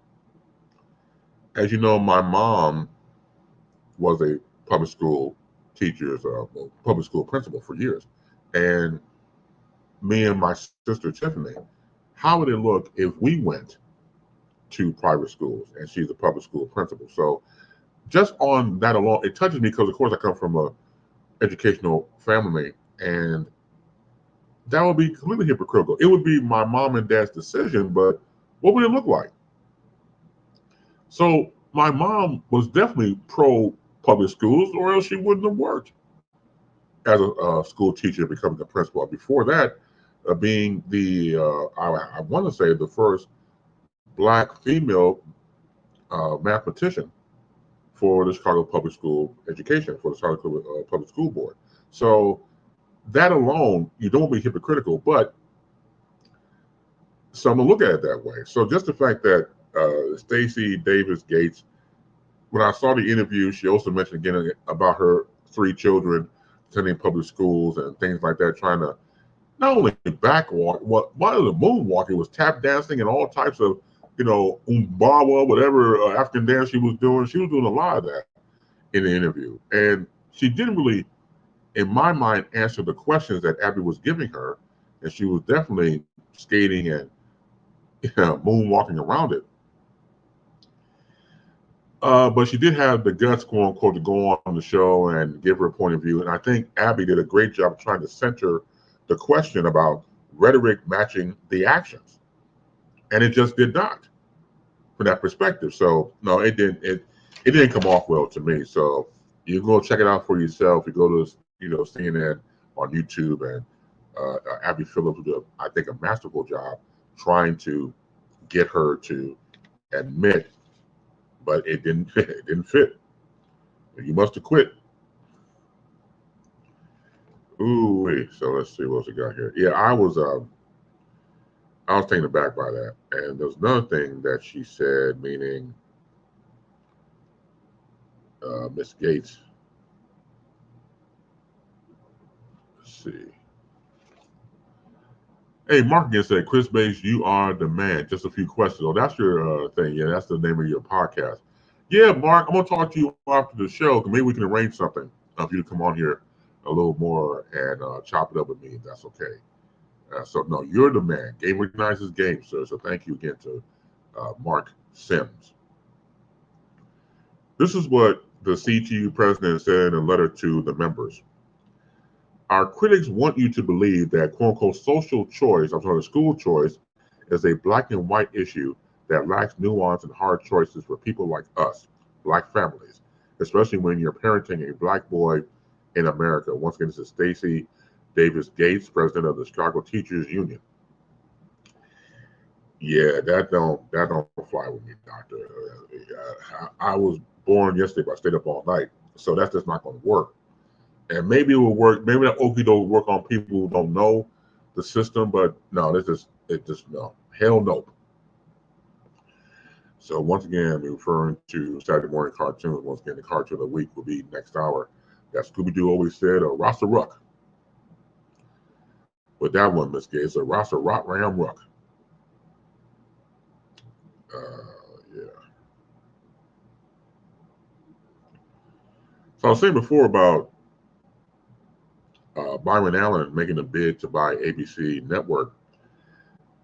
As you know, my mom was a public school teacher, public school principal for years. And me and my sister Tiffany, how would it look if we went to private schools and she's a public school principal? So just on that alone, it touches me because, of course, I come from a educational family, and that would be completely hypocritical. It would be my mom and dad's decision, but what would it look like? So my mom was definitely pro public schools, or else she wouldn't have worked as a school teacher, becoming a principal. Before that, being I want to say the first Black female mathematician for the Chicago Public School Education, for the Chicago Public School Board. So that alone, you don't want to be hypocritical, but some will look at it that way. So just the fact that Stacey Davis Gates, when I saw the interview, she also mentioned again about her 3 children attending public schools and things like that, trying to not only backwalk, one of the moonwalking was tap dancing and all types of, umbawa, whatever African dance she was doing. She was doing a lot of that in the interview. And she didn't really, in my mind, answer the questions that Abby was giving her. And she was definitely skating and moonwalking around it. But she did have the guts, quote unquote, to go on the show and give her a point of view. And I think Abby did a great job trying to center the question about rhetoric matching the actions. And it just did not from that perspective. So no, it didn't come off well to me. So you go check it out for yourself. You go to CNN on YouTube, and Abby Phillips did, I think, a masterful job trying to get her to admit, but it didn't fit. You must have quit. Ooh, wait. So let's see what else we got here. Yeah, I was taken aback by that. And there's another thing that she said, meaning Miss Gates. Let's see. Hey, Mark again said, Chris Bates, you are the man. Just a few questions. Oh, that's your thing. Yeah, that's the name of your podcast. Yeah, Mark, I'm going to talk to you after the show. Maybe we can arrange something for you to come on here a little more and chop it up with me, if that's okay. So, no, you're the man. Game recognizes game, sir. So thank you again to Mark Sims. This is what the CTU president said in a letter to the members. Our critics want you to believe that, quote unquote, social choice, school choice, is a black and white issue that lacks nuance and hard choices for people like us, Black families, especially when you're parenting a Black boy in America. Once again, this is Stacey Davis Gates, president of the Chicago Teachers Union. Yeah, that don't fly with me, doctor. I was born yesterday, but I stayed up all night, so that's just not going to work. And maybe it will work. Maybe that okie doke will work on people who don't know the system, but no, no. Hell no. So once again, I'm referring to Saturday morning cartoons. Once again, the cartoon of the week will be next hour. That Scooby-Doo always said, a Rasta Ruck. With that one, Miss Gates, a Rasta Rock Ram Ruck. Yeah. So I was saying before about Byron Allen making a bid to buy ABC Network.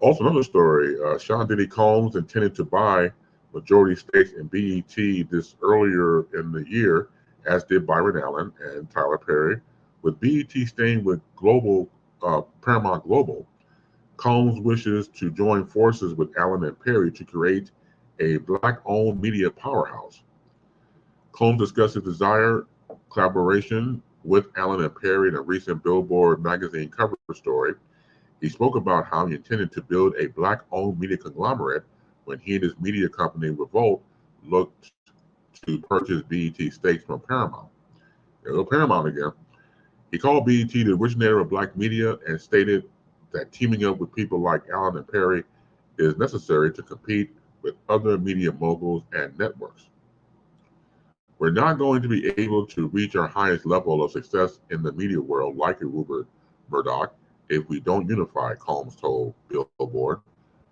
Also, another story, Sean Diddy Combs intended to buy majority stakes in BET this earlier in the year, as did Byron Allen and Tyler Perry. With BET staying with Paramount Global, Combs wishes to join forces with Allen and Perry to create a Black-owned media powerhouse. Combs discussed his desire collaboration with Allen and Perry in a recent Billboard magazine cover story. He spoke about how he intended to build a Black-owned media conglomerate when he and his media company Revolt looked to purchase BET stakes from Paramount. There go Paramount again. He called BET the originator of Black media and stated that teaming up with people like Allen and Perry is necessary to compete with other media moguls and networks. We're not going to be able to reach our highest level of success in the media world like a Rupert Murdoch if we don't unify, Combs told Billboard.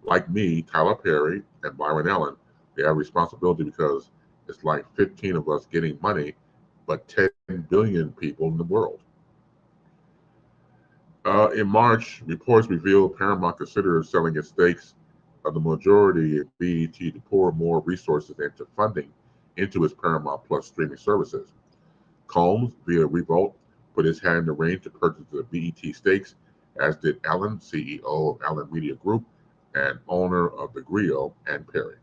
Like me, Tyler Perry, and Byron Allen, they have responsibility because it's like 15 of us getting money, but 10 billion people in the world. In March, reports revealed Paramount considered selling its stakes of the majority of BET to pour more resources into funding into its Paramount Plus streaming services. Combs, via Revolt, put his hat in the ring to purchase the BET stakes, as did Allen, CEO of Allen Media Group and owner of the Griot and Perry.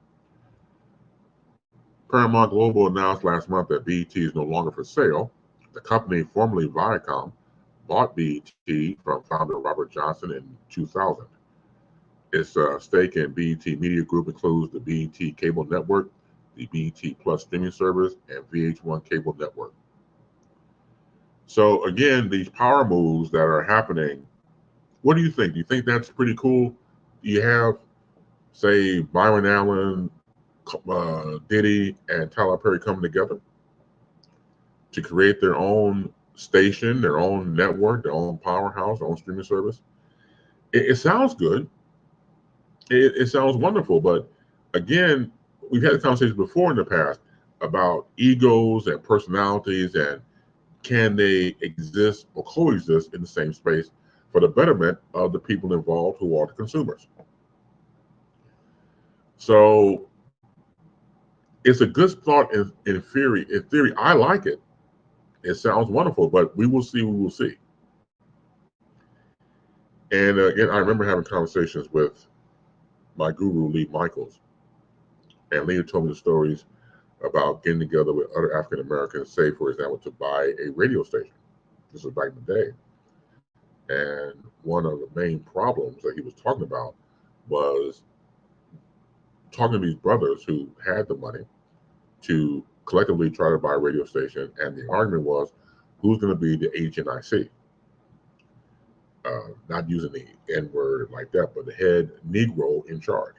Paramount Global announced last month that BET is no longer for sale. The company, formerly Viacom, bought BET from founder Robert Johnson in 2000. Its stake in BET Media Group includes the BET Cable Network, the BET Plus streaming service, and VH1 Cable Network. So again, these power moves that are happening, what do you think? Do you think that's pretty cool? You have, say, Byron Allen, Diddy, and Tyler Perry coming together to create their own station, their own network, their own powerhouse, their own streaming service. It sounds good. It sounds wonderful. But again, we've had conversations before in the past about egos and personalities and can they exist or coexist in the same space for the betterment of the people involved who are the consumers. So it's a good thought in theory. In theory, I like it. It sounds wonderful, but we will see. We will see. And again, I remember having conversations with my guru, Lee Michaels. And Lee told me the stories about getting together with other African Americans, say, for example, to buy a radio station. This was back in the day. And one of the main problems that he was talking about was talking to these brothers who had the money to collectively try to buy a radio station. And the argument was, who's going to be the HNIC? Not using the N-word like that, but the head Negro in charge.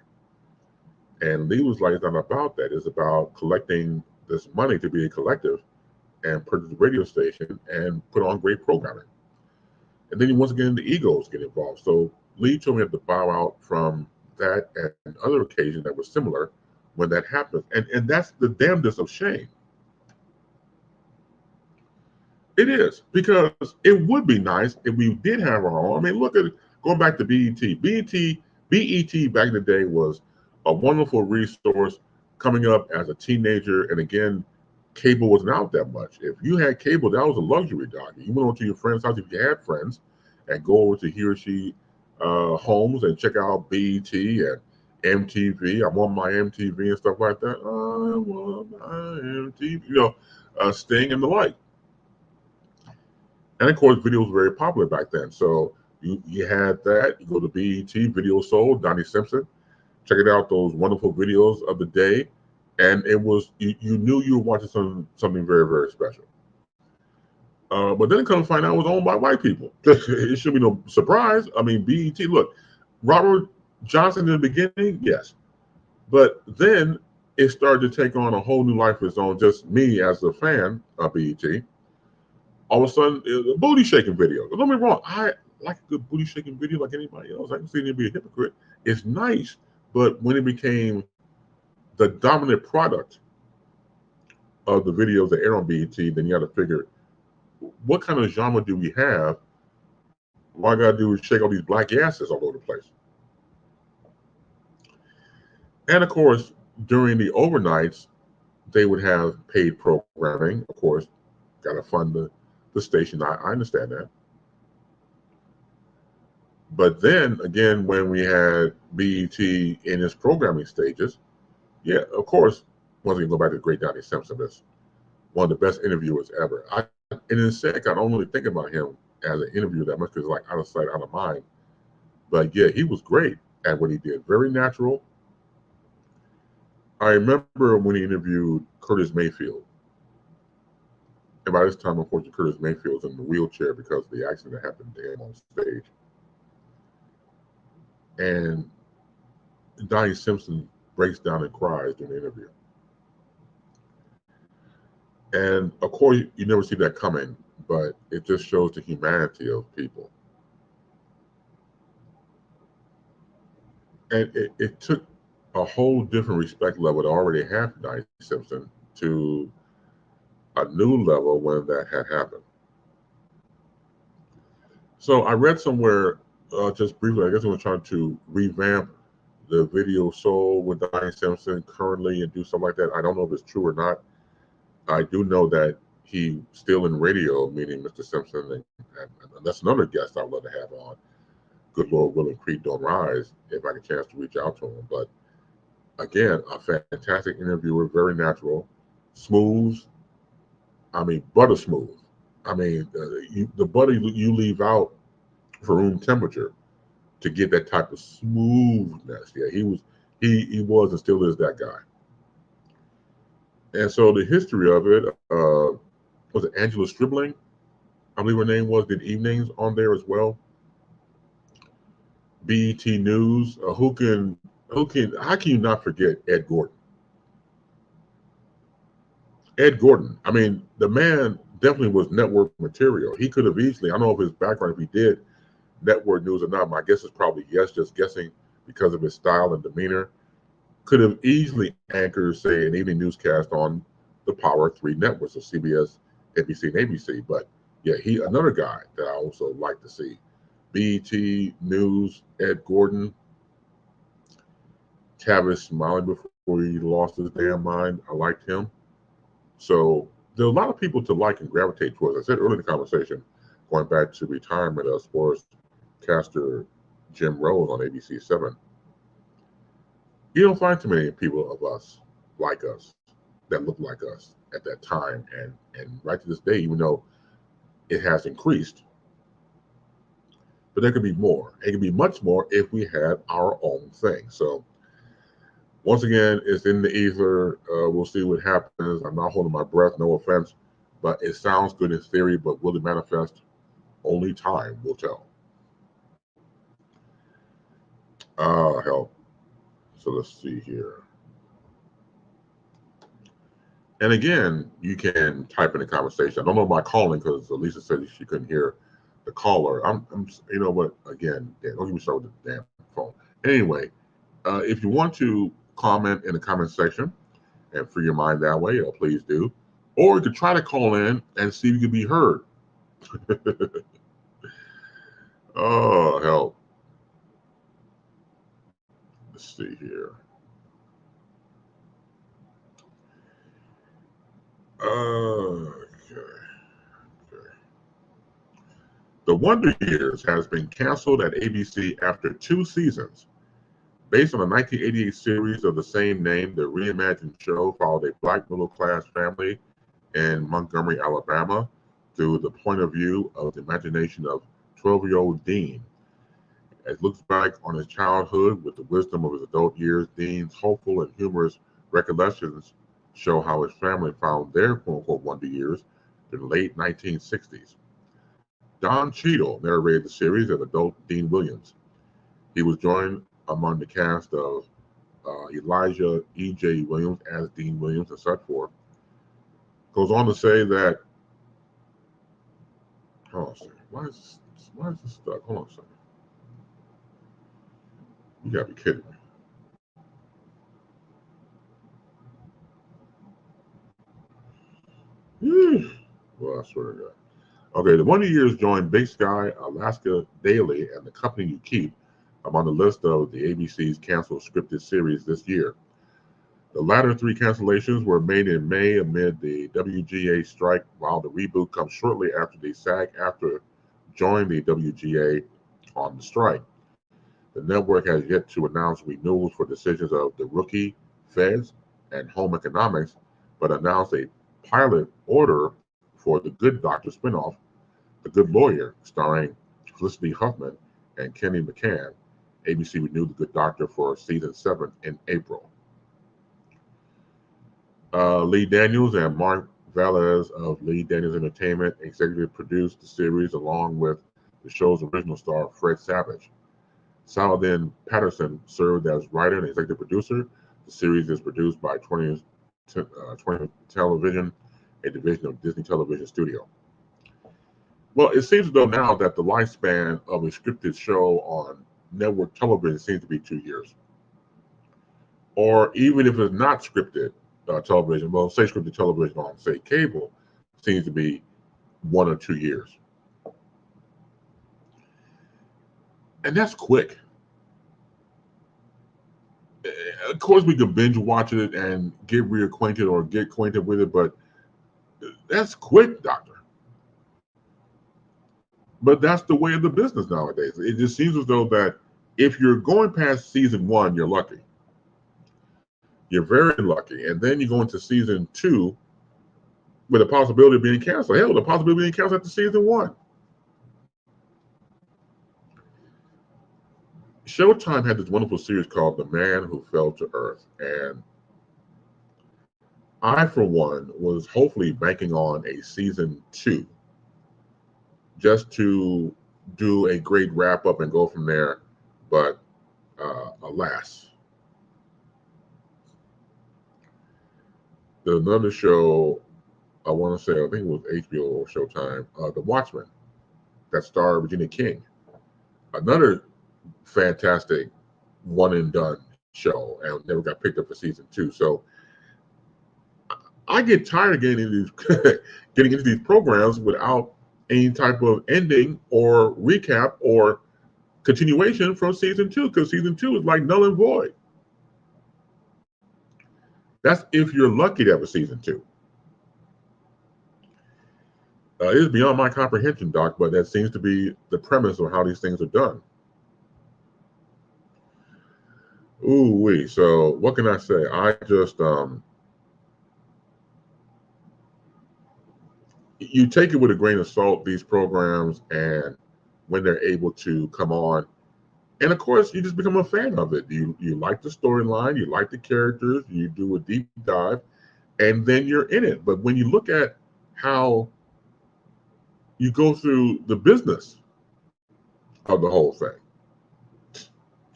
And Lee was like, it's not about that. It's about collecting this money to be a collective and purchase a radio station and put on great programming. And then once again, the egos get involved. So Lee told me to bow out from that and other occasions that were similar when that happened. And that's the damnedest of shame. It is, because it would be nice if we did have our own. I mean, look at it, going back to BET. BET back in the day was a wonderful resource coming up as a teenager. And again, cable wasn't out that much. If you had cable, that was a luxury, dog. You went over to your friend's house if you had friends and go over to he or she homes and check out BET and MTV. I'm on my MTV and stuff like that. I want my MTV, Sting and the like. And of course, video was very popular back then. So you had that. You go to BET, Video Soul, Donnie Simpson. Check it out, those wonderful videos of the day. And it was, you knew you were watching something very, very special. But then come to find out it was owned by white people. It should be no surprise. I mean, BET, look, Robert Johnson in the beginning, yes. But then it started to take on a whole new life of its own. Just me as a fan of BET. All of a sudden, a booty shaking video. Don't get me wrong, I like a good booty shaking video like anybody else. I can see it be a hypocrite. It's nice, but when it became the dominant product of the videos that air on BET, then you got to figure, what kind of genre do we have? All I got to do is shake all these black asses all over the place. And of course, during the overnights, they would have paid programming. Of course, got to fund the station. I understand that. But then again, when we had BET in its programming stages, yeah, of course, once again, go back to the great Donnie Simpson, that's one of the best interviewers ever. In a sense, I don't really think about him as an interviewer that much because, like, out of sight, out of mind. But yeah, he was great at what he did. Very natural. I remember when he interviewed Curtis Mayfield. And by this time, unfortunately, Curtis Mayfield was in the wheelchair because of the accident that happened to him on stage. And Donnie Simpson breaks down and cries during the interview. And of course, you never see that coming, but it just shows the humanity of people. And it took a whole different respect level to already have Donnie Simpson to a new level when that had happened. So I read somewhere, just briefly, I guess we're trying to revamp the video soul with Donnie Simpson currently and do something like that. I don't know if it's true or not. I do know that he's still in radio, meaning Mr. Simpson, and that's another guest I'd love to have on. Good Lord willing, Creek don't rise if I get a chance to reach out to him. But again, a fantastic interviewer, very natural, smooth. I mean, butter smooth. I mean, the butter you leave out for room temperature to get that type of smoothness. Yeah, he was and still is that guy. And so the history of it was it Angela Stribling, I believe her name was, did evenings on there as well. BET News. How can you not forget Ed Gordon? Ed Gordon. I mean, the man definitely was network material. He could have easily, I don't know if his background, if he did network news or not. My guess is probably yes, just guessing because of his style and demeanor. Could have easily anchored, say, an evening newscast on the Power 3 networks of CBS, NBC, and ABC. But yeah, he another guy that I also like to see. BET News, Ed Gordon, Tavis Smiley before he lost his damn mind. I liked him. So there are a lot of people to like and gravitate towards. I said earlier in the conversation, going back to retirement of sportscaster Jim Rose on ABC7. You don't find too many people of us like us that look like us at that time, and right to this day, even though it has increased, but there could be more. It could be much more if we had our own thing. So once again, it's in the ether. We'll see what happens. I'm not holding my breath, no offense, but it sounds good in theory, but will it manifest? Only time will tell. Hell. So let's see here. And again, you can type in the conversation. I don't know about calling because Elisa said she couldn't hear the caller. You know what? Again, don't get me started with the damn phone. Anyway, if you want to comment in the comment section and free your mind that way, please do. Or you could try to call in and see if you can be heard. Oh, hell. Let's see here. Okay. The Wonder Years has been canceled at ABC after 2 seasons. Based on a 1988 series of the same name, the reimagined show followed a black middle-class family in Montgomery, Alabama, through the point of view of the imagination of 12-year-old Dean. As looks back on his childhood with the wisdom of his adult years, Dean's hopeful and humorous recollections show how his family found their quote-unquote wonder years in the late 1960s. Don Cheadle narrated the series as adult Dean Williams. He was joined among the cast of Elijah E.J. Williams as Dean Williams and so forth. Goes on to say that, hold on a second, why is this stuck? Hold on a second. You gotta be kidding me. Well, I swear to God. Okay, the Wonder Years joined Big Sky, Alaska Daily, and The Company You Keep among the list of the ABC's canceled scripted series this year. The latter three cancellations were made in May amid the WGA strike, while the reboot comes shortly after the SAG-AFTRA joined the WGA on the strike. The network has yet to announce renewals for decisions of The Rookie, Feds, and Home Economics, but announced a pilot order for The Good Doctor spinoff, The Good Lawyer, starring Felicity Huffman and Kenny McCann. ABC renewed The Good Doctor for season 7 in April. Lee Daniels and Mark Velez of Lee Daniels Entertainment executive produced the series along with the show's original star Fred Savage. Saladin Patterson served as writer and executive producer. The series is produced by 20th Television, a division of Disney Television Studio. Well, it seems as though now that the lifespan of a scripted show on network television seems to be 2 years. Or even if it's not scripted television, well, say scripted television on, say, cable, seems to be 1 or 2 years. And that's quick. Of course, we can binge watch it and get reacquainted or get acquainted with it, but that's quick, Doctor. But that's the way of the business nowadays. It just seems as though that if you're going past season 1, you're lucky. You're very lucky. And then you go into season 2 with a possibility of being canceled. Hell, the possibility of being canceled after season 1. Showtime had this wonderful series called The Man Who Fell to Earth. And I, for one, was hopefully banking on a season 2 just to do a great wrap up and go from there. But alas, there's another show, I want to say, I think it was HBO or Showtime, The Watchmen, that starred Regina King. Another fantastic one and done show, and never got picked up for season 2. So I get tired of getting into these programs without any type of ending or recap or continuation from season 2, because season 2 is like null and void. That's if you're lucky to have a season 2. It is beyond my comprehension, Doc, but that seems to be the premise of how these things are done. Ooh-wee. So what can I say? I just, you take it with a grain of salt, these programs, and when they're able to come on. And of course, you just become a fan of it. You like the storyline, you like the characters, you do a deep dive, and then you're in it. But when you look at how you go through the business of the whole thing,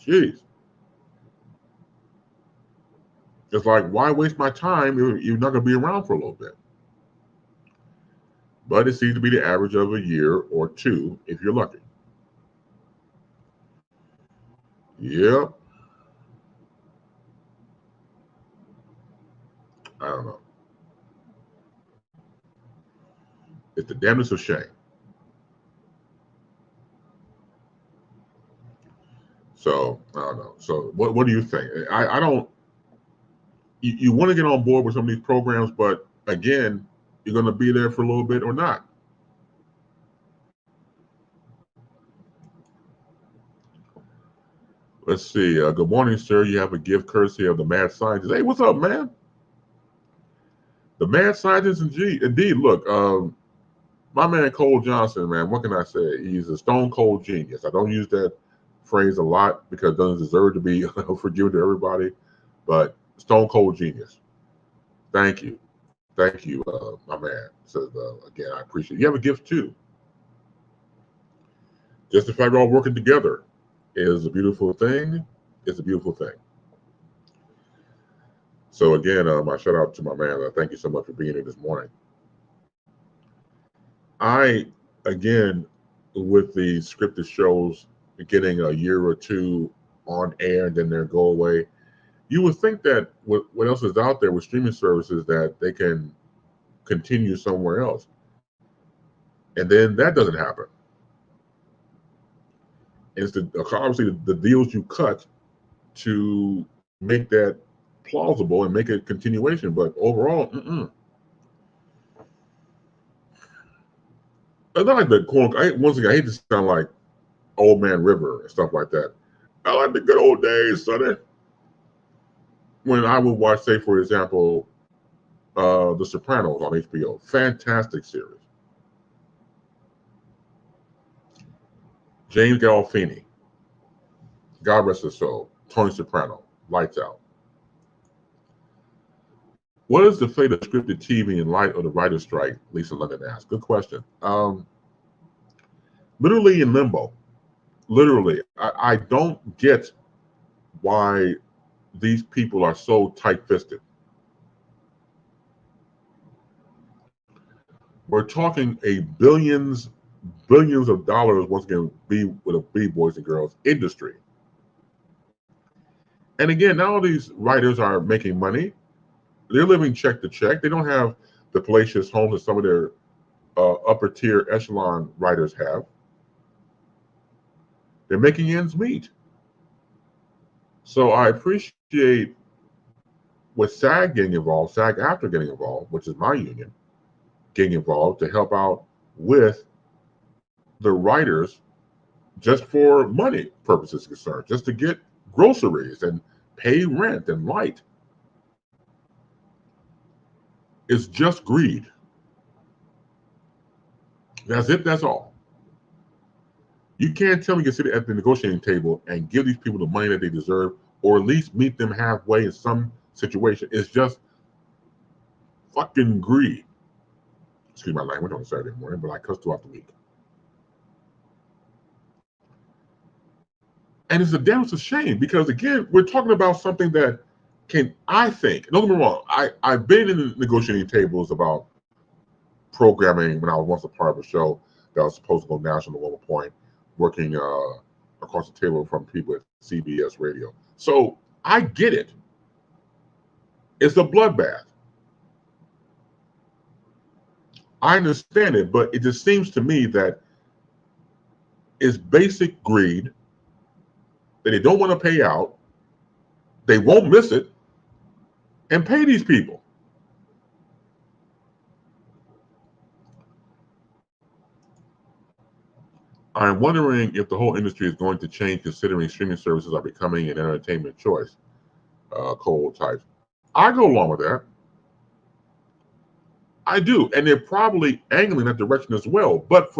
jeez. It's like, why waste my time if you're not going to be around for a little bit? But it seems to be the average of a year or 2 if you're lucky. Yep. I don't know. It's the damnness of shame. So I don't know. So what do you think? I don't. You want to get on board with some of these programs, but again, you're going to be there for a little bit or not. Let's see. Good morning, sir. You have a gift courtesy of the Mad Scientist. Hey, what's up, man? The Mad Scientist, indeed. Look, my man Cole Johnson, man, what can I say? He's a stone cold genius. I don't use that phrase a lot because it doesn't deserve to be forgiven to everybody, but stone cold genius. Thank you. Thank you, my man. So, again, I appreciate it. You have a gift, too. Just the fact we're all working together is a beautiful thing. It's a beautiful thing. So, again, my shout out to my man. Thank you so much for being here this morning. Again, with the scripted shows getting a year or 2 on air and then they go away, you would think that what else is out there with streaming services that they can continue somewhere else. And then that doesn't happen. It's obviously the deals you cut to make that plausible and make a continuation. But overall, it's not like the once again, I hate to sound like Old Man River and stuff like that. I like the good old days, Sonny. When I would watch, say, for example, The Sopranos on HBO. Fantastic series. James Gandolfini. God rest his soul. Tony Soprano. Lights out. What is the fate of scripted TV in light of the writer's strike? Lisa London asked. Good question. Literally in limbo. Literally. I don't get why these people are so tight-fisted. We're talking billions of dollars, once again, with a B, boys and girls industry. And again, now these writers are making money. They're living check to check. They don't have the palatial homes that some of their upper tier echelon writers have. They're making ends meet. So I appreciate with SAG getting involved, SAG after getting involved, which is my union, getting involved to help out with the writers just for money purposes concerned, just to get groceries and pay rent and light. It's just greed. That's it, that's all. You can't tell me you can sit at the negotiating table and give these people the money that they deserve, or at least meet them halfway in some situation. It's just fucking greed. Excuse my language on Saturday morning, but I cuss throughout the week. And it's a damn shame because, again, we're talking about something that can, I think, don't get me wrong, I've been in the negotiating tables about programming when I was once a part of a show that was supposed to go national at one point, working across the table from people at CBS Radio. So I get it. It's a bloodbath. I understand it, but it just seems to me that it's basic greed that they don't want to pay out. They won't miss it and pay these people. I'm wondering if the whole industry is going to change considering streaming services are becoming an entertainment choice. Cole types. I go along with that. I do, and they're probably angling that direction as well. But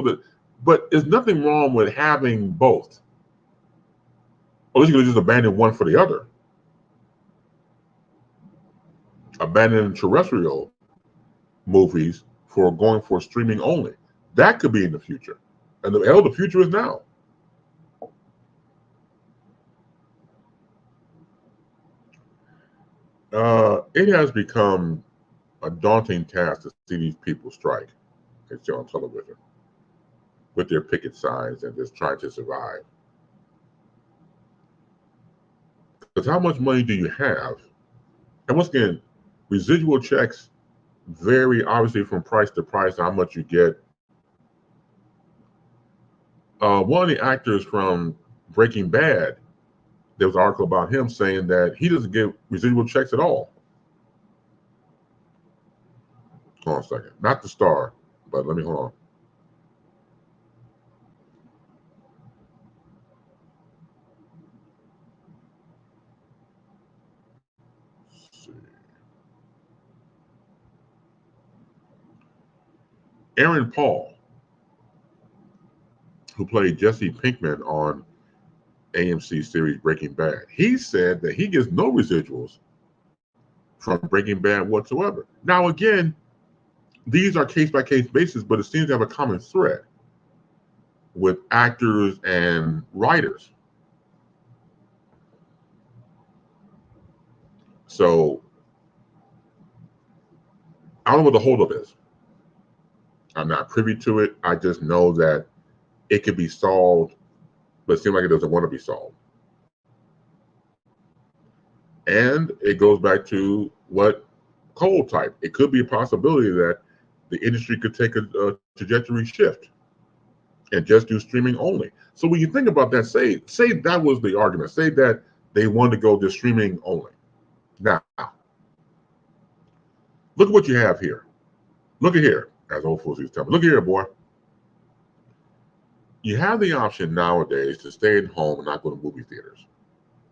there's nothing wrong with having both. Or at least you can just abandon one for the other. Abandon terrestrial movies for going for streaming only. That could be in the future. And the future is now. It has become a daunting task to see these people strike and show on television with their picket signs and just trying to survive. Because how much money do you have? And once again, residual checks vary obviously from price to price, how much you get. One of the actors from Breaking Bad, there was an article about him saying that he doesn't get residual checks at all. Hold on a second. Not the star, but let me hold on. Let's see. Aaron Paul, who played Jesse Pinkman on AMC series Breaking Bad, he said that he gets no residuals from Breaking Bad whatsoever. Now, again, these are case-by-case basis, but it seems to have a common thread with actors and writers. So, I don't know what the holdup is. I'm not privy to it. I just know that it could be solved, but it seems like it doesn't want to be solved. And it goes back to what Cole type. It could be a possibility that the industry could take a trajectory shift and just do streaming only. So when you think about that, say that was the argument. Say that they wanted to go to streaming only. Now, look at what you have here. Look at here, as old folks used to tell me. Look here, boy. You have the option nowadays to stay at home and not go to movie theaters.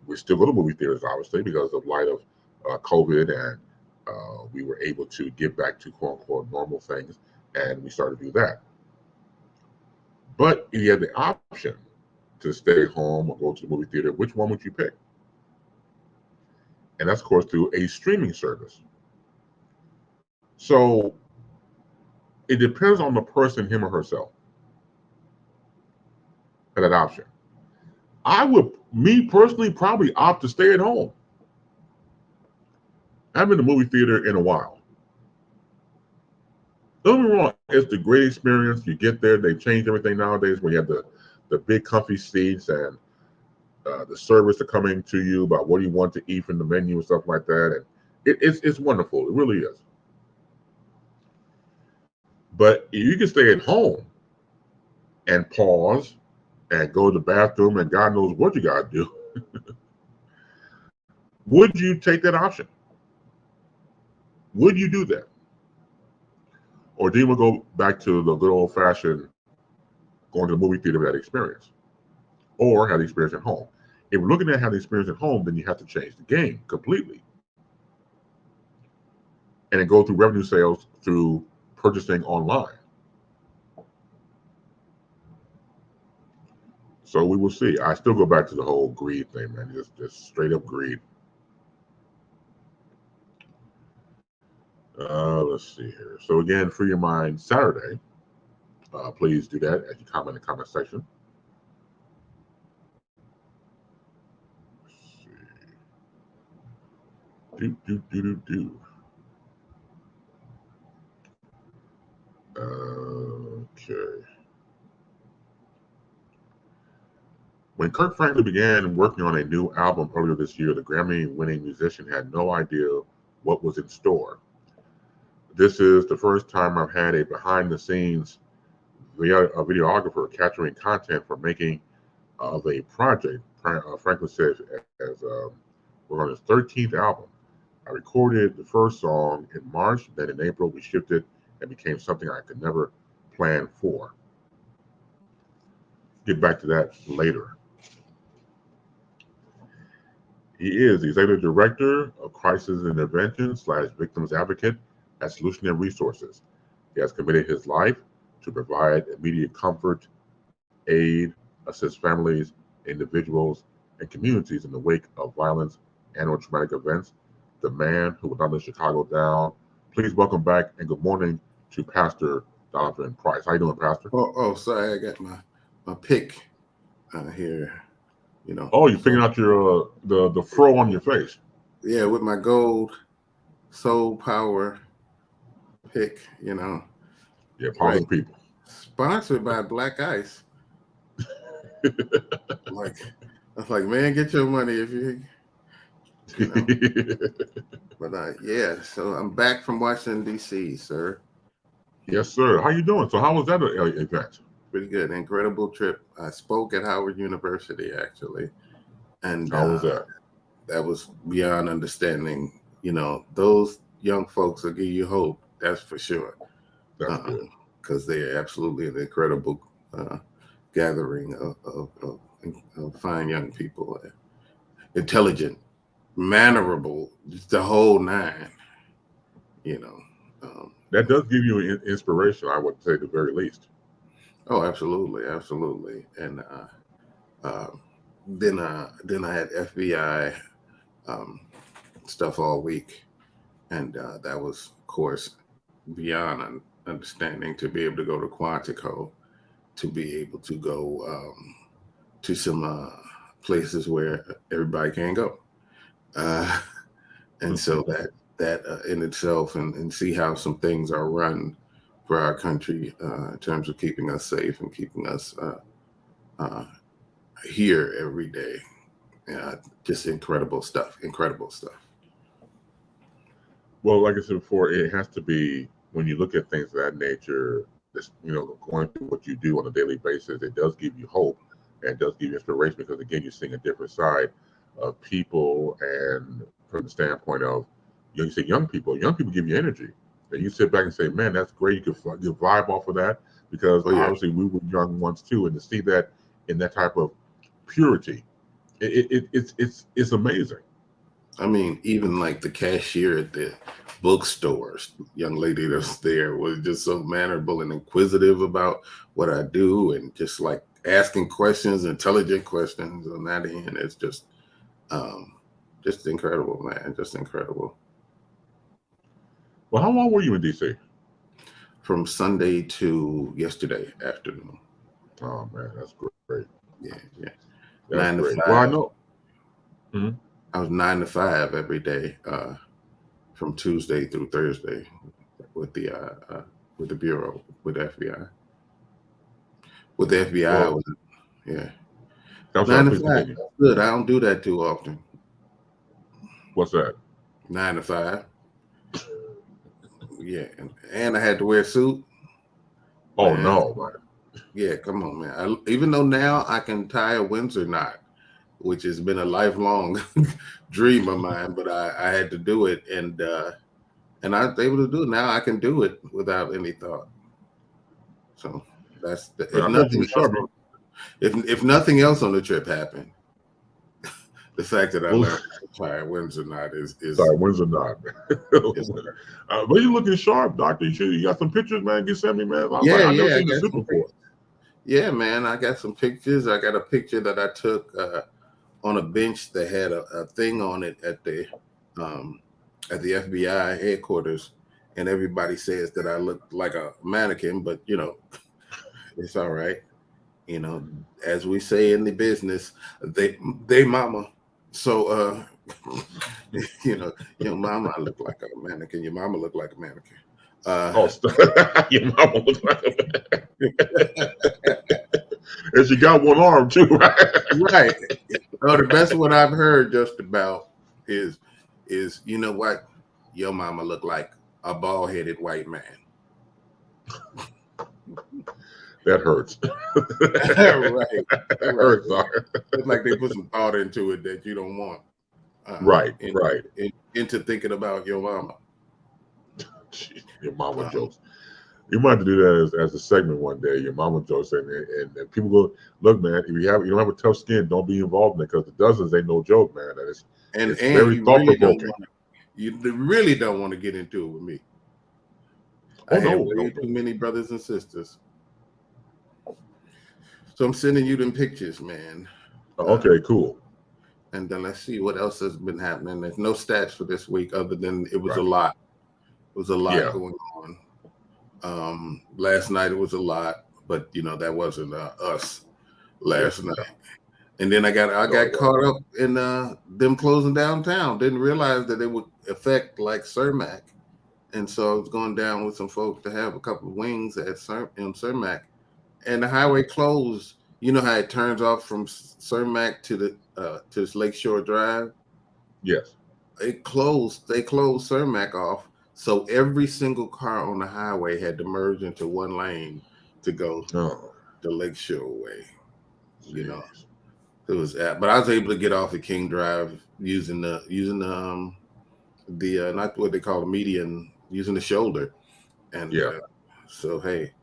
We still go to movie theaters, obviously, because of light of COVID, and we were able to get back to quote unquote normal things, and we started to do that. But if you had the option to stay home or go to the movie theater, which one would you pick? And that's, of course, through a streaming service. So it depends on the person, him or herself, for that option. I would, me personally, probably opt to stay at home. I haven't been to the movie theater in a while. Don't get me wrong, it's the great experience. You get there, they changed everything nowadays where you have the big comfy seats and the service are coming to you about what you want to eat from the menu and stuff like that. And it's wonderful. It really is. But you can stay at home and pause and go to the bathroom and God knows what you got to do. Would you take that option? Would you do that? Or do you want to go back to the good old fashioned going to the movie theater with that experience? Or have the experience at home? If we're looking at having the experience at home, then you have to change the game completely. And then go through revenue sales through purchasing online. So we will see. I still go back to the whole greed thing, man. Just straight up greed. Let's see here. So again, Free Your Mind Saturday. Please do that as you comment in the comment section. Let's see. Okay. When Kirk Franklin began working on a new album earlier this year, the Grammy-winning musician had no idea what was in store. This is the first time I've had a behind-the-scenes videographer capturing content for making of a project. Franklin said, as we're on his 13th album. I recorded the first song in March, then in April we shifted and became something I could never plan for. Get back to that later. He is the Executive Director of Crisis Intervention / Victims Advocate at Solutionary Resources. He has committed his life to provide immediate comfort, aid, assist families, individuals, and communities in the wake of violence and or traumatic events. The man who will not let Chicago down. Please welcome back and good morning to Pastor Donovan Price. How you doing, Pastor?
Oh, sorry, I got my pick here. You know.
Oh, you're picking out your the fro on your face.
Yeah, with my gold soul power pick. You know.
Yeah, power the people.
Sponsored by Black Ice. I was like, man, get your money if you know. But yeah, so I'm back from Washington D.C., sir.
Yes, sir. How you doing? So how was that event?
Pretty good. Incredible trip. I spoke at Howard University, actually. And
how was that?
That was beyond understanding. You know, those young folks will give you hope. That's for sure.
That's good.
Because they are absolutely an incredible gathering of fine young people. Intelligent, mannerable, just the whole nine, you know.
That does give you an inspiration, I would say, at the very least.
Oh, absolutely, absolutely. And then I had FBI stuff all week, and that was, of course, beyond understanding to be able to go to Quantico, to be able to go to some places where everybody can't go. And so that in itself and see how some things are run for our country in terms of keeping us safe and keeping us here every day. Just incredible stuff.
Well, like I said before, it has to be, when you look at things of that nature, this, going through what you do on a daily basis, it does give you hope and does give you inspiration because again, you're seeing a different side of people, and from the standpoint of you say young people give you energy. And you sit back and say, man, that's great. You vibe off of that because obviously we were young ones too, and to see that in that type of purity, it's amazing.
I mean, even like the cashier at the bookstores, young lady that's there was just so mannerable and inquisitive about what I do, and just like asking questions, intelligent questions on that end. It's just incredible, man. Just incredible.
Well, how long were you in DC?
From Sunday to yesterday afternoon.
Oh man, that's great.
Yeah.
That's
9 to
great.
5.
Well, I know. Mm-hmm.
I was 9 to 5 every day, from Tuesday through Thursday, with the bureau, with the FBI. With the FBI,
Well,
yeah.
I'm
9
sorry,
to
please
5.
continue.
That's good. I don't do that too often.
What's that?
9 to 5. Yeah, and I had to wear a suit.
Oh
Man.
no, man.
Yeah, come on, man. Even though now I can tie a Windsor knot, which has been a lifelong dream of mine, but I had to do it, and I was able to do it. Now I can do it without any thought. So that's if nothing else on the trip happened, the fact that I learned to tie a Windsor knot is
sorry, Windsor knot. But you looking sharp, Doctor. You got some pictures, man. You send me, man. I never seen the suit before.
Yeah, man. I got some pictures. I got a picture that I took on a bench that had a thing on it at the FBI headquarters, and everybody says that I look like a mannequin, but it's all right. As we say in the business, they mama. So your mama look like a mannequin. Your mama look like a mannequin.
Your mama look like a mannequin. And she got one arm too, right?
Right. The best one I've heard just about is you know what? Your mama look like a bald-headed white man.
That hurts.
Right.
That hurts.
It's like they put some thought into it that you don't want.
Right.
Into thinking about your mama.
Your mama jokes. You might have to do that as a segment one day. Your mama jokes, and people go, look, man. If you don't have a tough skin, don't be involved in it because the dozens ain't no joke, man. It's very thought provoking.
You really don't want to get into it with me. I have way too many brothers and sisters. So I'm sending you them pictures, man.
Okay, cool.
And then let's see what else has been happening. There's no stats for this week other than it was a lot. It was a lot going on. Last night it was a lot, but that wasn't us last night. And then I got caught up in them closing downtown. Didn't realize that it would affect like Cermak. And so I was going down with some folks to have a couple of wings at Cermak. And the highway closed. You know how it turns off from Cermak to this Lakeshore Drive?
Yes.
They closed Cermak off. So every single car on the highway had to merge into one lane to go the Lakeshore way. It was but I was able to get off at King Drive using the not what they call the median, using the shoulder. And so hey,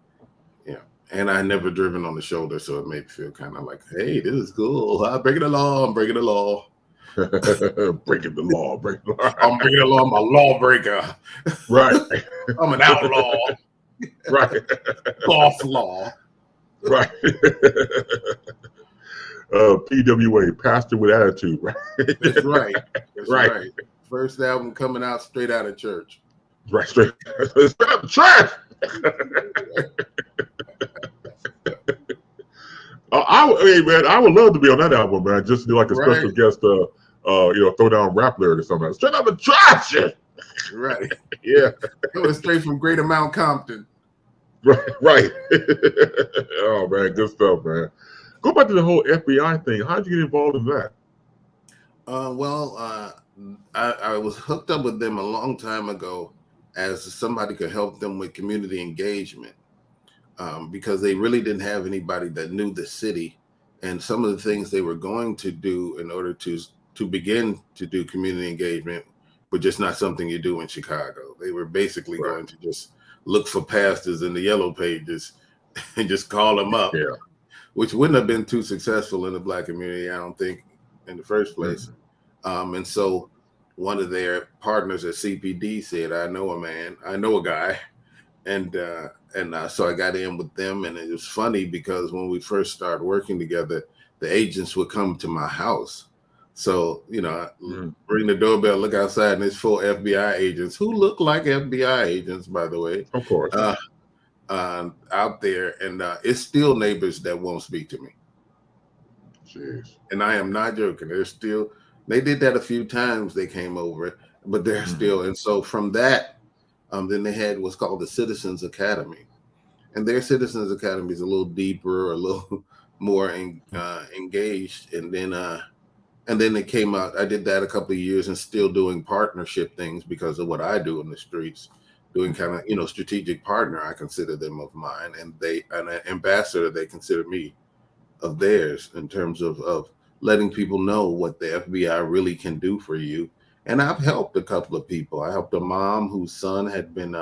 and I never driven on the shoulder, so it made me feel kind of like, hey, this is cool. I'm breaking the law. I'm breaking the law.
Breaking the law.
I'm breaking the law. I'm a lawbreaker.
Right.
I'm an outlaw.
Right.
Off law.
Right. PWA, pastor with attitude. Right.
That's right. That's right. First album coming out straight out of church.
Right. Straight out of church. I would love to be on that album, man. Just do like a special guest, throw down rap lyric or something. Straight out the trash.
Right.
Yeah.
Going straight from Greater Mount Compton.
Right. Oh man, good stuff, man. Go back to the whole FBI thing. How'd you get involved in that?
I was hooked up with them a long time ago as somebody could help them with community engagement. because they really didn't have anybody that knew the city, and some of the things they were going to do in order to begin to do community engagement were just not something you do in Chicago. They were basically
Right.
going to just look for pastors in the yellow pages and just call them up,
Yeah.
which wouldn't have been too successful in the Black community, I don't think, in the first place. And so one of their partners at CPD said, I know a guy. And so I got in with them, and it was funny because when we first started working together, the agents would come to my house. So, ring the doorbell, look outside, and it's full FBI agents who look like FBI agents, by the way.
Of course.
Out there, and it's still neighbors that won't speak to me.
Jeez.
And I am not joking. They did that a few times. They came over, but they're still. And so from that, then they had what's called the Citizens Academy, and their Citizens Academy is a little deeper, a little more engaged. And then it came out. I did that a couple of years, and still doing partnership things because of what I do in the streets, doing kind of strategic partner. I consider them of mine, and an ambassador. They consider me of theirs in terms of letting people know what the FBI really can do for you. And I've helped a couple of people. I helped a mom whose son had been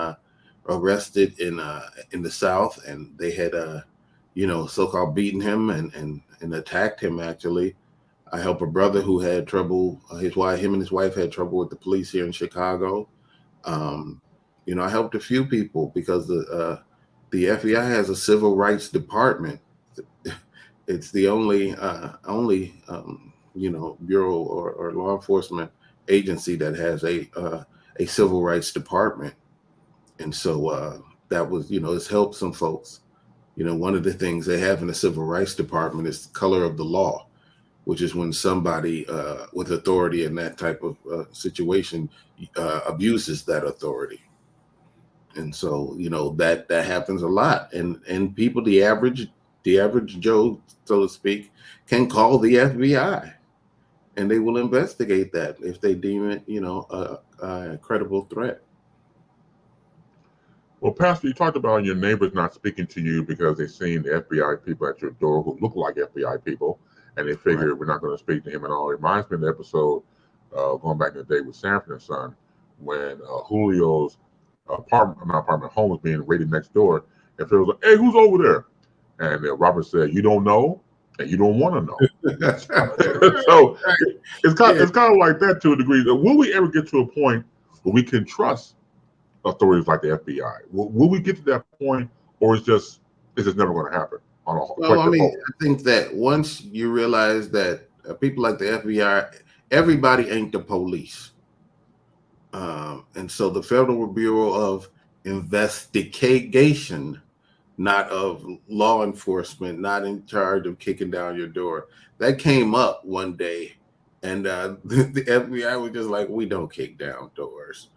arrested in the South, and they had so-called beaten him and attacked him. Actually, I helped a brother who had trouble. Him and his wife had trouble with the police here in Chicago. I helped a few people because the FBI has a civil rights department. It's the only bureau or law enforcement agency that has a civil rights department. And so that was, it's helped some folks. One of the things they have in the civil rights department is the color of the law, which is when somebody with authority in that type of situation abuses that authority. And so, that happens a lot. And people, the average Joe, so to speak, can call the FBI. And they will investigate that if they deem it, a credible threat.
Well, Pastor, you talked about your neighbors not speaking to you because they've seen the FBI people at your door who look like FBI people, and they figure we're not going to speak to him at all. It reminds me of the episode going back in the day with Sanford and Son, when Julio's home was being raided next door, and Phil was like, "Hey, who's over there?" And Robert said, "You don't know, and you don't want to know." So it's kind of like that to a degree. Will we ever get to a point where we can trust authorities like the FBI? Will we get to that point, or it's just never going to happen?
I think that once you realize that people like the FBI, everybody ain't the police, and so the Federal Bureau of Investigation, not of law enforcement, not in charge of kicking down your door. That came up one day, and the FBI was just like, "We don't kick down doors."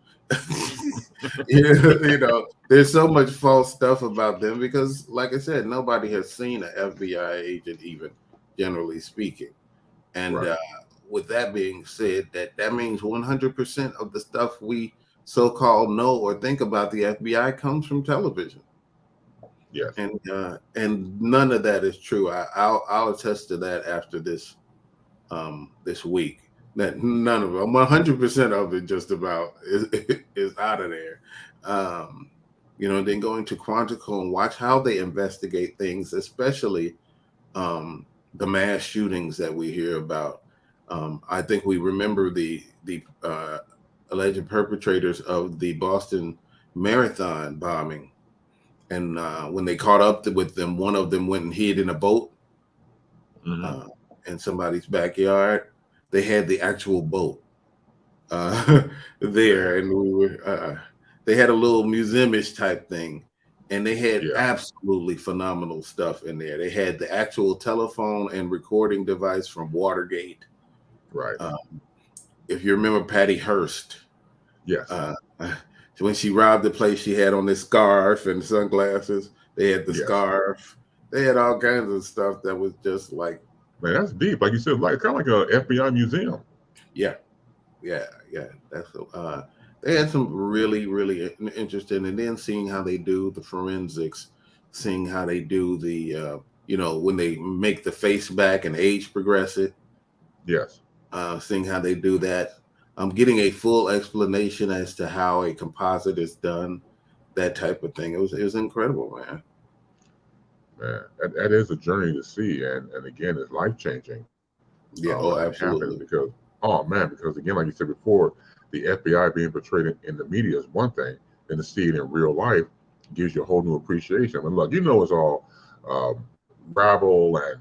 There's so much false stuff about them because, like I said, nobody has seen an FBI agent, even generally speaking. And with that being said, that means 100% of the stuff we so-called know or think about the FBI comes from television.
Yes.
And none of that is true. I'll attest to that after this week. That none of them, 100% of it, just about is out of there. Then going to Quantico and watch how they investigate things, especially the mass shootings that we hear about. I think we remember the alleged perpetrators of the Boston Marathon bombing. And when they caught up with them, one of them went and hid in a boat in somebody's backyard. They had the actual boat there, and they had a little museum-ish type thing, and they had absolutely phenomenal stuff in there. They had the actual telephone and recording device from Watergate.
Right.
If you remember Patty Hearst.
Yes.
When she robbed the place, she had on this scarf and sunglasses. They had the scarf. They had all kinds of stuff that was just like,
man, that's deep. Like you said, like kind of like an FBI museum.
Yeah. That's they had some really, really interesting, and then seeing how they do the forensics seeing how they do the, when they make the face back and age progress it.
Yes.
Seeing how they do that. Getting a full explanation as to how a composite is done, that type of thing. It was incredible, man.
Man, that is a journey to see, and again, it's life changing.
Yeah,
When that happens, because because again, like you said before, the FBI being portrayed in the media is one thing, and to see it in real life gives you a whole new appreciation. I mean, look, it's all rabble and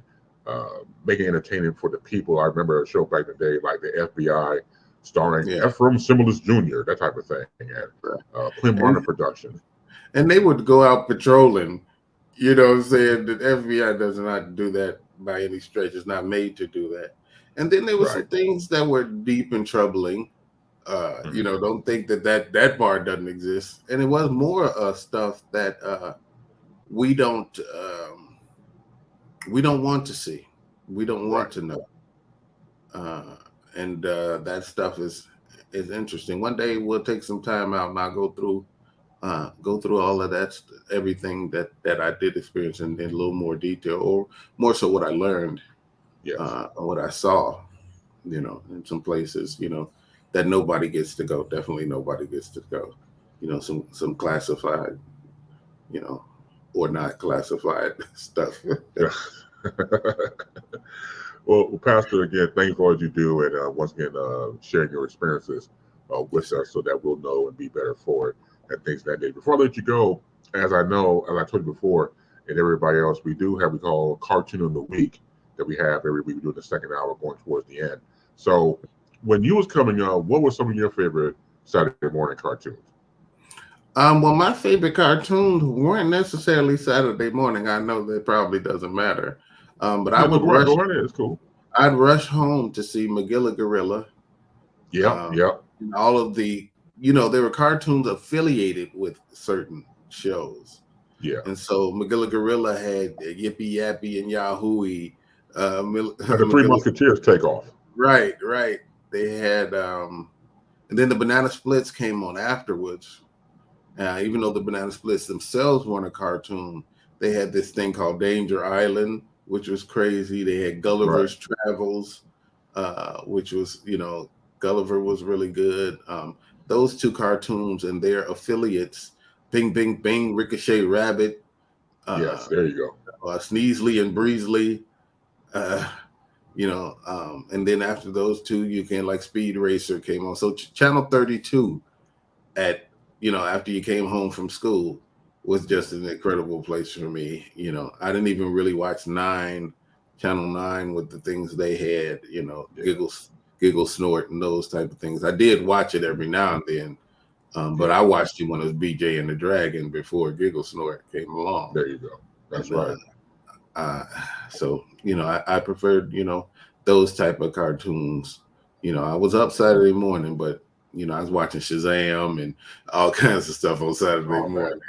making entertaining for the people. I remember a show back in the day, like the FBI starring Ephraim Similis Jr., that type of thing, and Clint Martin production.
And they would go out patrolling. You know what I'm saying? The FBI does not do that by any stretch. It's not made to do that. And then there were some things that were deep and troubling. Don't think that part doesn't exist. And it was more stuff that we don't want to see. We don't want to know. And that stuff is interesting. One day we'll take some time out and I'll go through all of that, everything that I did experience in a little more detail, or more so what I learned, what I saw, in some places, that nobody gets to go. Definitely nobody gets to go. Some classified, or not classified stuff.
Well, Pastor, again, thank you for all you do, and once again, sharing your experiences with us so that we'll know and be better for it and things that day. Before I let you go, as I told you before, and everybody else, we call Cartoon of the Week that we have every week. We do the second hour going towards the end. So when you was coming up, what were some of your favorite Saturday morning cartoons?
Well, my favorite cartoons weren't necessarily Saturday morning. I know that probably doesn't matter. But I would rush.
It's cool.
I'd rush home to see Magilla Gorilla. All of the, there were cartoons affiliated with certain shows.
Yeah.
And so Magilla Gorilla had Yippee Yappy and Yahooey.
The Three Musketeers take off.
Right. They had, and then the Banana Splits came on afterwards. Even though the Banana Splits themselves weren't a cartoon, they had this thing called Danger Island, which was crazy. They had Gulliver's Travels, which was, Gulliver was really good. Those two cartoons and their affiliates, Bing Bing Bing, Ricochet Rabbit.
Yes, there you go.
Sneasley and Breezley. And then after those two, you can like Speed Racer came on. So Channel 32 after you came home from school was just an incredible place for me. I didn't even really watch Channel 9 with the things they had, Giggle Snort and those type of things. I did watch it every now and then, but I watched it when it was BJ and the Dragon before Giggle Snort came along.
There you go. That's right.
So, I preferred, those type of cartoons. I was up Saturday morning, but, I was watching Shazam and all kinds of stuff on Saturday morning.
Man,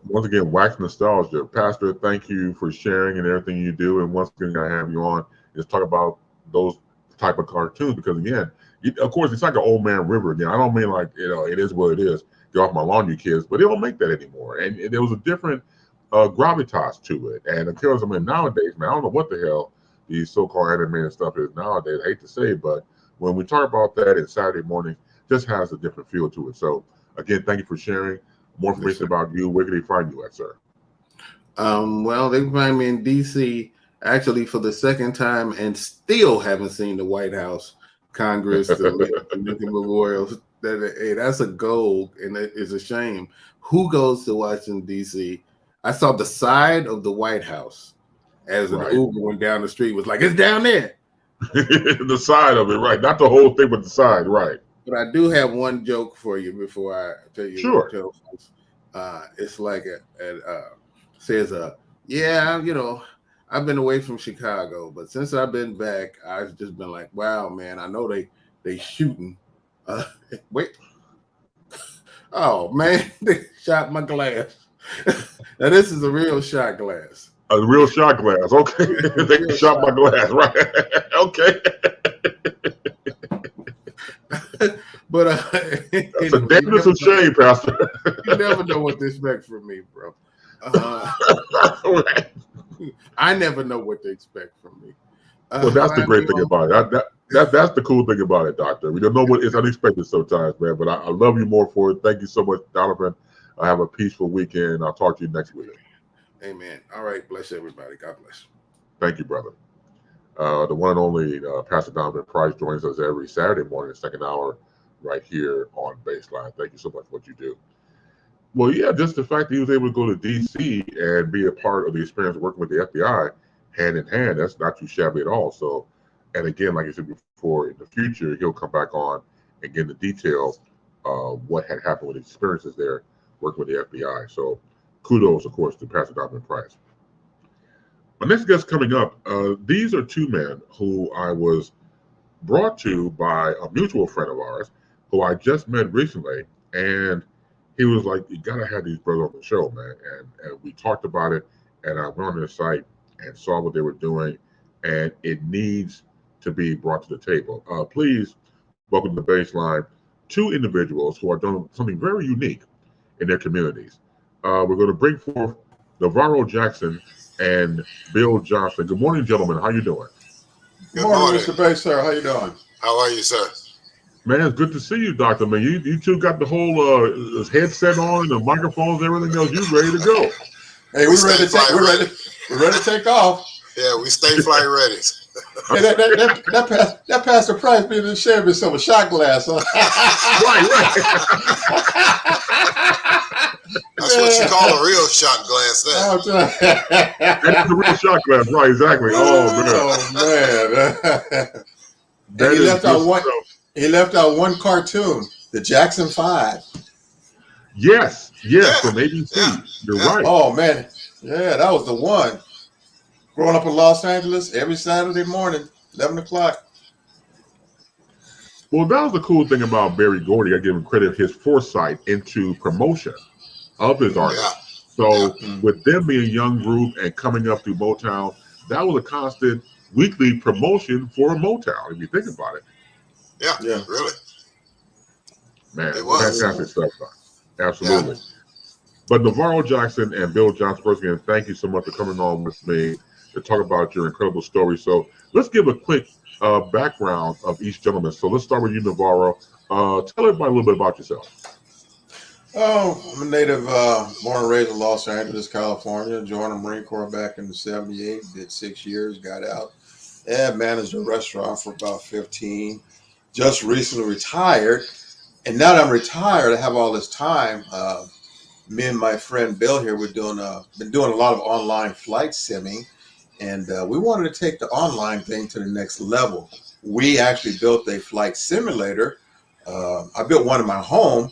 once again, wax nostalgia. Pastor, thank you for sharing and everything you do. And once again, I have you on is talk about those type of cartoons, because again, of course, it's like an old man river again. I don't mean like, it is what it is. Get off my lawn, you kids, but they don't make that anymore. And there was a different gravitas to it. And of course, nowadays, man, I don't know what the hell these so-called animated stuff is nowadays. I hate to say it, but when we talk about that in Saturday morning, just has a different feel to it. So again, thank you for sharing. More information about you. Where can they find you at, sir?
Well, they can find me in DC actually for the second time, and still haven't seen the White House, Congress, the Lincoln Memorial. That's a goal, and it is a shame. Who goes to Washington DC? I saw the side of the White House as an Uber went down the street. Was like, it's down there.
The side of it, right? Not the whole thing, but the side, right?
But I do have one joke for you before I tell you.
Sure.
It's like says I've been away from Chicago, but since I've been back, I've just been like, wow, man, I know they shooting. Wait. Oh man, they shot my glass. Now this is a real shot glass.
A real shot glass. Okay. They shot my glass, right? Okay.
But
it's a dangerous and shame, Pastor.
You never know what to expect from me, bro. I never know what to expect from me.
Well, that's the great thing about it. That's the cool thing about it, Doctor. We don't know what is unexpected sometimes, man. But I love you more for it. Thank you so much, Donovan. I have a peaceful weekend. I'll talk to you next week.
Amen. All right. Bless everybody. God bless.
Thank you, brother. The one and only Pastor Donovan Price joins us every Saturday morning, the second hour, right here on BaseLine. Thank you so much for what you do. Well, yeah, just the fact that he was able to go to D.C. and be a part of the experience working with the FBI hand in hand, that's not too shabby at all. So, and again, like I said before, in the future, he'll come back on and get into detail what had happened with his experiences there working with the FBI. So, kudos, of course, to Pastor Donovan Price. My next guest coming up, these are two men who I was brought to by a mutual friend of ours who I just met recently. And he was like, you got to have these brothers on the show, man. And we talked about it, and I went on their site and saw what they were doing, and it needs to be brought to the table. Please welcome to BaseLine two individuals who are doing something very unique in their communities. We're going to bring forth Navarro Jackson and Bill Johnson. Good morning, gentlemen. How you doing?
Good morning, Mr. Base, sir. How you doing? How are you, sir?
Man, it's good to see you, Doctor. Man, you two got the whole headset on, the microphones, everything else. You ready to go?
Hey, we're ready to take off.
Yeah, we stay flight ready.
Hey, that Pastor Price being in sharing me some shot glass, huh?
Right. That's what you call a real shot glass.
That's a real shot glass, right? Exactly.
Man. He left out one cartoon, the Jackson 5.
Yes, from ABC. You're right.
Oh man, yeah, that was the one. Growing up in Los Angeles, every Saturday morning, 11 o'clock.
Well, that was the cool thing about Barry Gordy. I give him credit his foresight into promotion of his artists. So with them being a young group and coming up through Motown, that was a constant weekly promotion for Motown, if you think about it.
Yeah, really.
Man, fantastic stuff. Absolutely. Yeah. But Navarro Jackson and Bill Johnson, first again, thank you so much for coming on with me to talk about your incredible story. So let's give a quick background of each gentleman. So let's start with you, Navarro. Tell everybody a little bit about yourself.
Oh, I'm a native, born and raised in Los Angeles, California. Joined the Marine Corps back in '78. Did 6 years, got out, and managed a restaurant for about 15. Just recently retired, and now that I'm retired, I have all this time. Me and my friend Bill here, we're been doing a lot of online flight simming, and we wanted to take the online thing to the next level. We actually built a flight simulator. I built one in my home,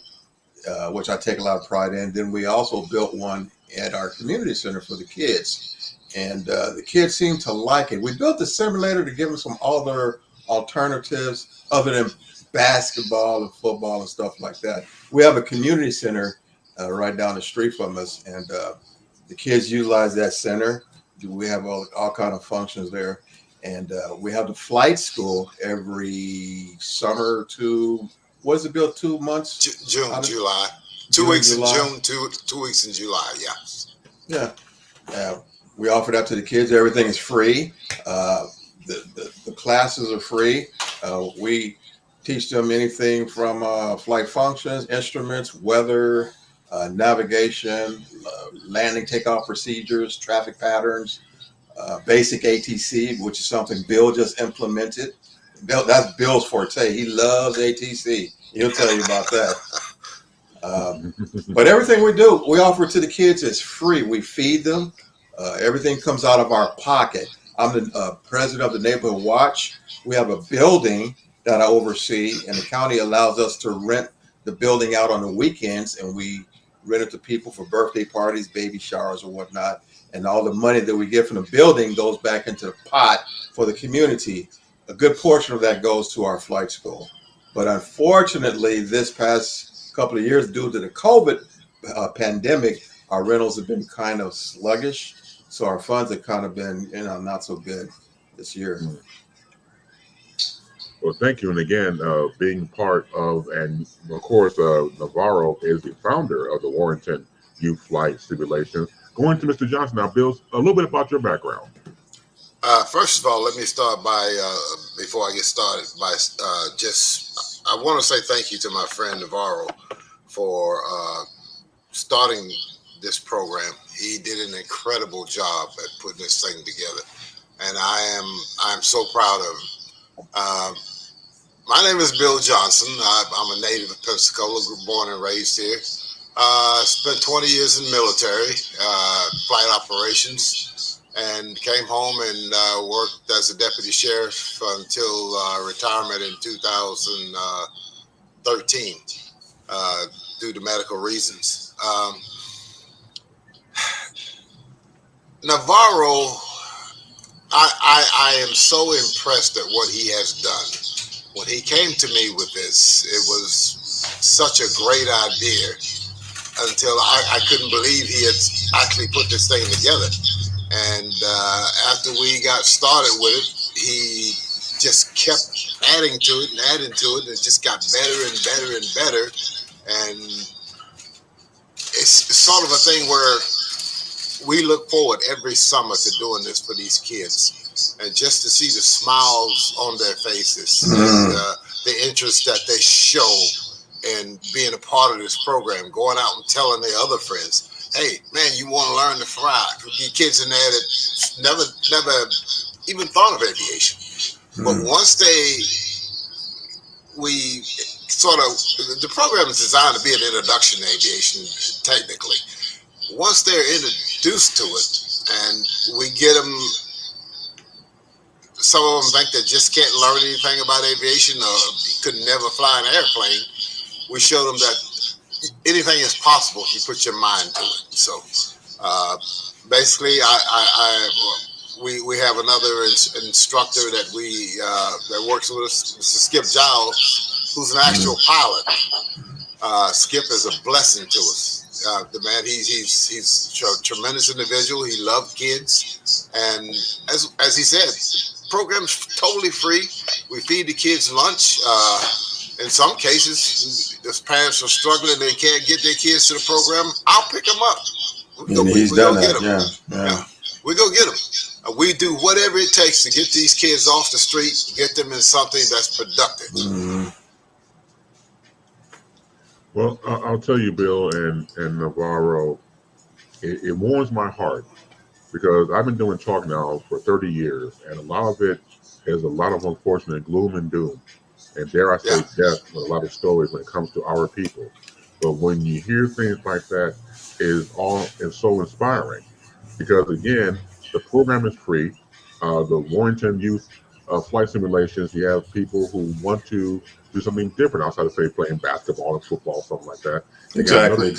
which I take a lot of pride in. Then we also built one at our community center for the kids, and the kids seem to like it. We built the simulator to give them some other alternatives other than basketball and football and stuff like that. We have a community center right down the street from us, and the kids utilize that center. We have all kind of functions there, and we have the flight school every summer to, what is it, Bill, 2 months?
June, July. 2 weeks in June, 2 weeks in July,
yeah. We offer that to the kids. Everything is free. The classes are free. We teach them anything from flight functions, instruments, weather, navigation, landing, takeoff procedures, traffic patterns, basic ATC, which is something Bill just implemented. That's Bill's forte. He loves ATC. He'll tell you about that. But everything we do, we offer to the kids is free. We feed them. Everything comes out of our pocket. I'm the president of the Neighborhood Watch. We have a building that I oversee, and the county allows us to rent the building out on the weekends, and we rent it to people for birthday parties, baby showers, or whatnot. And all the money that we get from the building goes back into the pot for the community. A good portion of that goes to our flight school. But unfortunately, this past couple of years, due to the COVID pandemic, our rentals have been kind of sluggish. So our funds have kind of been, not so good this year.
Well, thank you. And again, being part of, and of course, Navarro is the founder of the Warrington Youth Flight Simulation. Going to Mr. Johnson now, Bill, a little bit about your background.
First of all, let me start by, before I get started, by I want to say thank you to my friend Navarro for starting this program. He did an incredible job at putting this thing together, and I'm so proud of him. My name is Bill Johnson. I'm a native of Pensacola, born and raised here. Spent 20 years in the military, flight operations, and came home and worked as a deputy sheriff until retirement in 2013 due to medical reasons. Navarro, I am so impressed at what he has done. When he came to me with this, it was such a great idea until I couldn't believe he had actually put this thing together. And after we got started with it, he just kept adding to it and adding to it, and it just got better and better and better. And it's sort of a thing where we look forward every summer to doing this for these kids. And just to see the smiles on their faces and the interest that they show in being a part of this program, going out and telling their other friends, hey, man, you want to learn to fly. Your kids in there that never even thought of aviation. But once the program is designed to be an introduction to aviation, technically. Once they're introduced to it and we get them, some of them think they just can't learn anything about aviation or could never fly an airplane. We show them that anything is possible if you put your mind to it. So basically, we have another instructor that that works with us, Mr. Skip Giles, who's an actual pilot. Skip is a blessing to us. The man, he's a tremendous individual. He loved kids, and as he said, the program's totally free. We feed the kids lunch. In some cases, if parents are struggling, they can't get their kids to the program, I'll pick them up. We go get them. We do whatever it takes to get these kids off the street, get them in something that's productive.
Well, I'll tell you, Bill and Navarro, it warms my heart because I've been doing talk now for 30 years, and a lot of it is a lot of unfortunate gloom and doom, and dare I say death with a lot of stories when it comes to our people. But when you hear things like that, it's so inspiring because, again, the program is free. The Warrington Youth Flight Simulations, you have people who want to do something different outside of, say, playing basketball or football, something like that.
Exactly.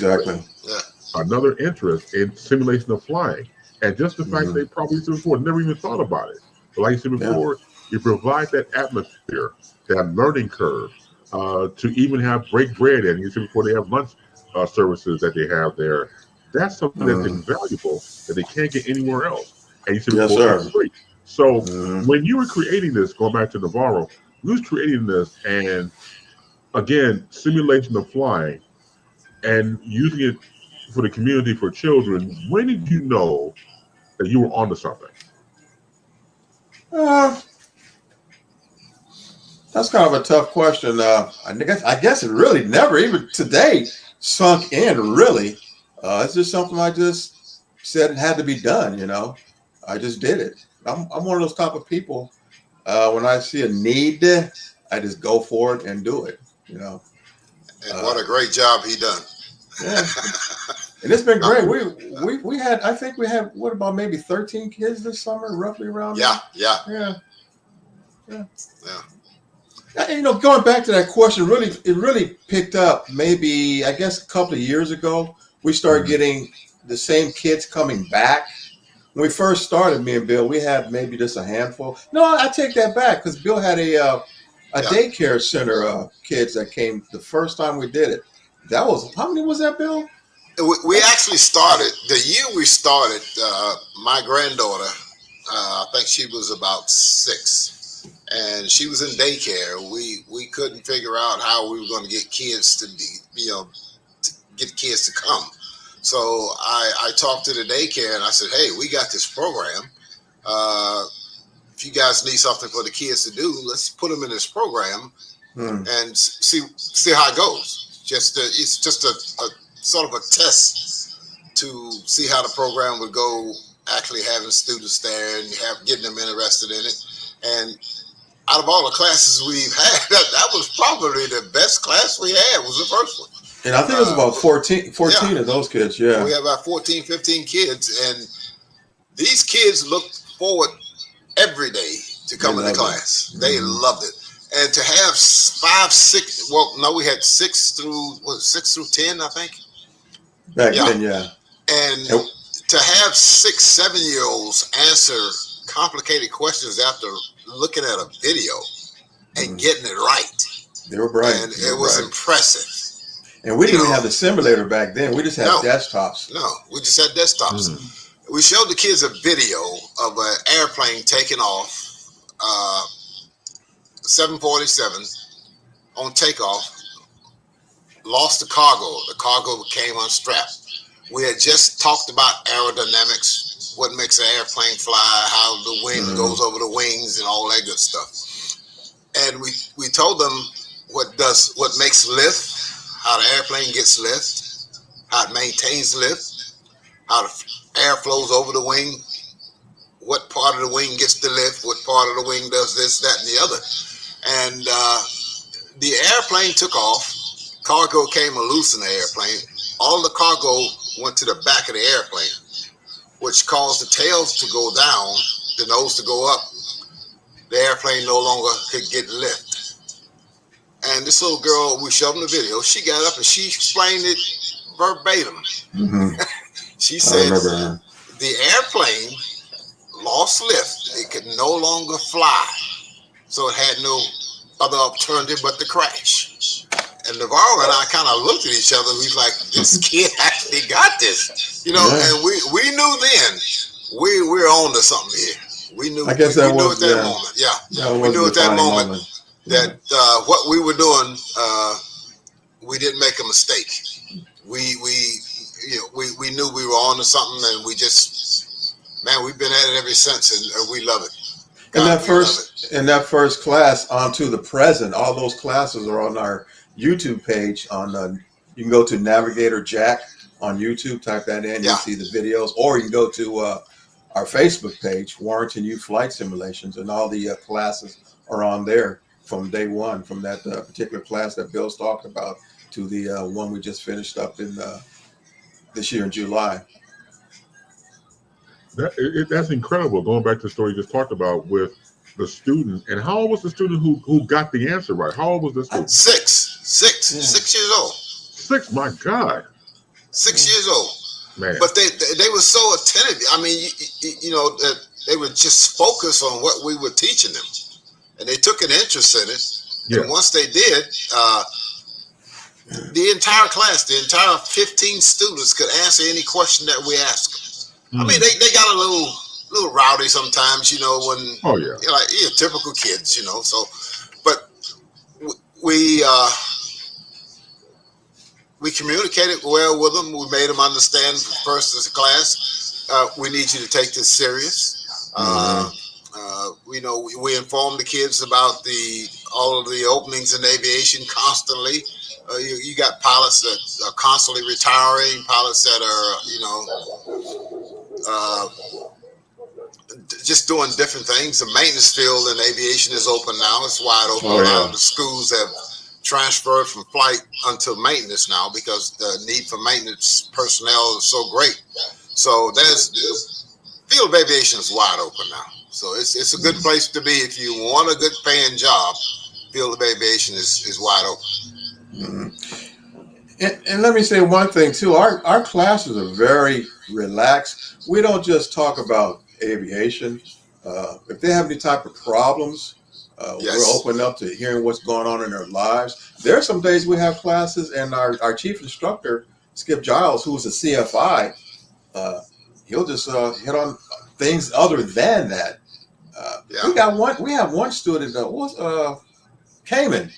Another interest in simulation of flying. And just the fact they probably said before, never even thought about it. But like you said before, you provide that atmosphere, that learning curve, to even have break bread. And you said before, they have lunch services that they have there. That's something that's invaluable that they can't get anywhere else. And you said before, it's free. So when you were creating this, going back to Navarro, you was creating this, and again, simulation of flying and using it for the community, for children. When did you know that you were onto something?
That's kind of a tough question. I guess it really never, even today, sunk in, really. It's just something I just said it had to be done, I just did it. I'm one of those type of people. When I see a need, I just go for it and do it, And
what a great job he done.
Yeah. And it's been great. We had, I think we had, what about maybe 13 kids this summer, roughly around there? Yeah. And, going back to that question, it really picked up maybe, I guess, a couple of years ago. We started getting the same kids coming back. When we first started, me and Bill, we had maybe just a handful. No, I take that back because Bill had a daycare center kids that came the first time we did it. That was, how many was that, Bill?
We actually started, the year we started, my granddaughter, I think she was about 6, and she was in daycare. We couldn't figure out how we were going to get kids to get kids to come. So I talked to the daycare and I said, hey, we got this program. If you guys need something for the kids to do, let's put them in this program and see how it goes. It's just a sort of a test to see how the program would go. Actually having students there and getting them interested in it. And out of all the classes we've had, that was probably the best class we had, was the first one.
And I think it was about 14 of those kids, yeah.
We had about 14, 15 kids, and these kids looked forward every day to coming to class. They loved it. And to have 5, 6, we had 6 through 10, I think.
Back then, yeah.
And to have 6, 7-year-olds answer complicated questions after looking at a video and getting it right.
They were bright.
And it was impressive.
And we didn't even have the simulator back then. We just had desktops.
No, we just had desktops. We showed the kids a video of an airplane taking off, 747 on takeoff, lost the cargo. The cargo became unstrapped. We had just talked about aerodynamics, what makes an airplane fly, how the wind goes over the wings and all that good stuff. And we told them what makes lift, how the airplane gets lift, how it maintains lift, how the air flows over the wing, what part of the wing gets the lift, what part of the wing does this, that, and the other. And the airplane took off. Cargo came loose in the airplane. All the cargo went to the back of the airplane, which caused the tails to go down, the nose to go up. The airplane no longer could get lift. And this little girl, we showed them the video, she got up and she explained it verbatim. She said the airplane lost lift. It could no longer fly. So it had no other alternative but to crash. And Navarro and I kind of looked at each other. We was like, this kid actually got this. And we knew then we were on to something here. We knew, we knew at that moment. Yeah. We knew at that moment that what we were doing, we didn't make a mistake. We knew we were on to something, and we just, we've been at it ever since, and we love it.
In that first class on to the present, all those classes are on our YouTube page. You can go to Navigator Jack on YouTube, type that in, you'll see the videos, or you can go to our Facebook page, Warrington Youth Flight Simulations, and all the classes are on there from day one, from that particular class that Bill's talking about to the one we just finished up in this year in July.
That's incredible. Going back to the story you just talked about with the student, and how old was the student who got the answer right? How old was the student?
6 years old.
6, my God.
6 years old.
Man. But
they were so attentive. I mean, they were just focused on what we were teaching them, and they took an interest in it. Yeah. And once they did, the entire class, the entire 15 students could answer any question that we asked them. I mean, they got a little rowdy sometimes, when typical kids, So, but we communicated well with them. We made them understand first as a class, we need you to take this serious. We informed the kids about all of the openings in aviation constantly. You got pilots that are constantly retiring, pilots that are, just doing different things. The maintenance field in aviation is open now. It's wide open. A lot of the schools have transferred from flight until maintenance now because the need for maintenance personnel is so great. So the field of aviation is wide open now. So it's a good place to be if you want a good paying job. Field of aviation is wide open.
And let me say one thing too. Our classes are very relaxed. We don't just talk about aviation. If they have any type of problems, we're open up to hearing what's going on in their lives. There are some days we have classes, and our chief instructor, Skip Giles, who's a CFI, he'll just hit on things other than that. We have one student that was Cayman.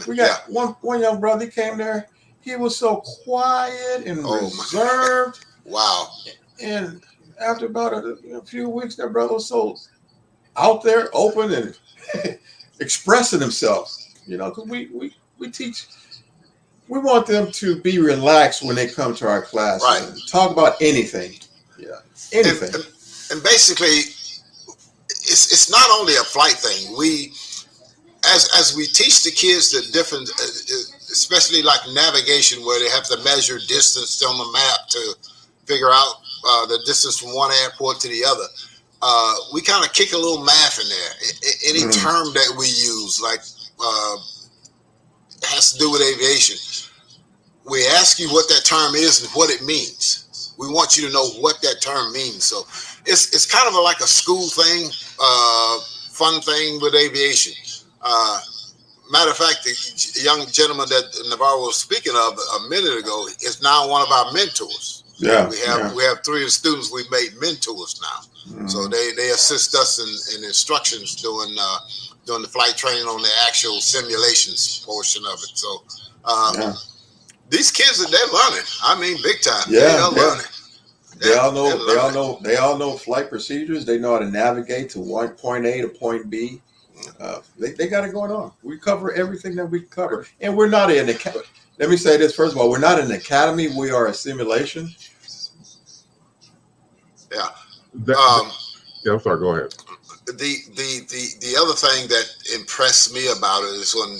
We got one young brother. He came there. He was so quiet and reserved.
Wow.
And after about a few weeks, that brother was so out there, open and expressing himself. Because we teach. We want them to be relaxed when they come to our class.
Right.
And talk about anything. Yeah. Anything.
And basically, it's not only a flight thing. We, as we teach the kids the different, especially like navigation, where they have to measure distance on the map to figure out the distance from one airport to the other. We kind of kick a little math in there. Any term that we use, like has to do with aviation, we ask you what that term is and what it means. We want you to know what that term means. So it's kind of like a school thing, fun thing with aviation. Matter of fact, the young gentleman that Navarro was speaking of a minute ago is now one of our mentors.
Yeah,
we have 3 of the students we've made mentors now. So they assist us in instructions doing the flight training on the actual simulations portion of it. So these kids, they're learning. I mean, big time. They're learning.
They all know flight procedures. They know how to navigate to point A to point B. They got it going on. We cover everything that we cover, and we're not in the. Let me say this first of all: we're not an academy. We are a simulation.
Yeah.
Yeah, I'm sorry. Go ahead.
The other thing that impressed me about it is when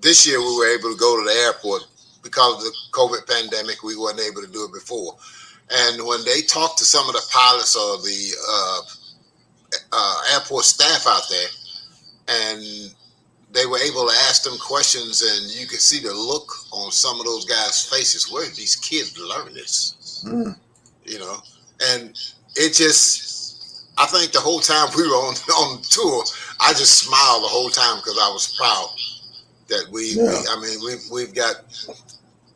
this year we were able to go to the airport because of the COVID pandemic. We weren't able to do it before, and when they talked to some of the pilots or the airport staff out there, and they were able to ask them questions, and you could see the look on some of those guys' faces. Where did these kids learn this? And it just, I think the whole time we were on tour, I just smiled the whole time because I was proud that we've got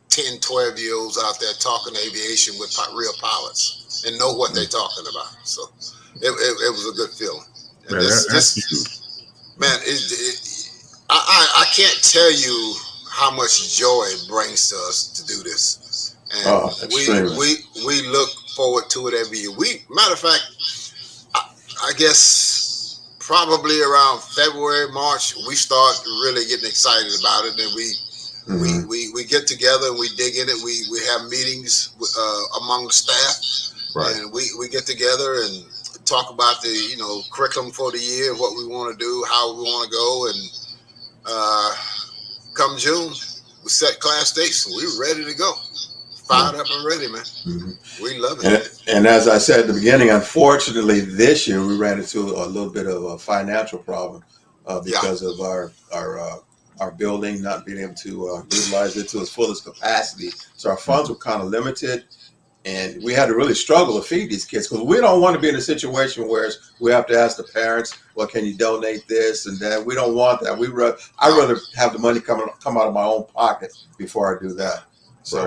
10, 12-year-olds out there talking aviation with real pilots and know what they're talking about. So it was a good feeling. And
Man, that's huge.
Man, I can't tell you how much joy it brings to us to do this. And we look forward to it every year. Matter of fact, I guess probably around February, March, we start really getting excited about it. And we get together and we dig in it. We have meetings among the staff,
right.
And we get together and talk about the curriculum for the year, what we want to do, how we want to go, and come June, we set class dates and we're ready to go. Fired up and ready, man. We love it.
And as I said at the beginning, unfortunately, this year we ran into a little bit of a financial problem because of our building not being able to utilize it to its fullest capacity. So our funds were kind of limited, and we had to really struggle to feed these kids because we don't want to be in a situation where we have to ask the parents, well, can you donate this and that? We don't want that. I'd rather have the money come out of my own pocket before I do that. So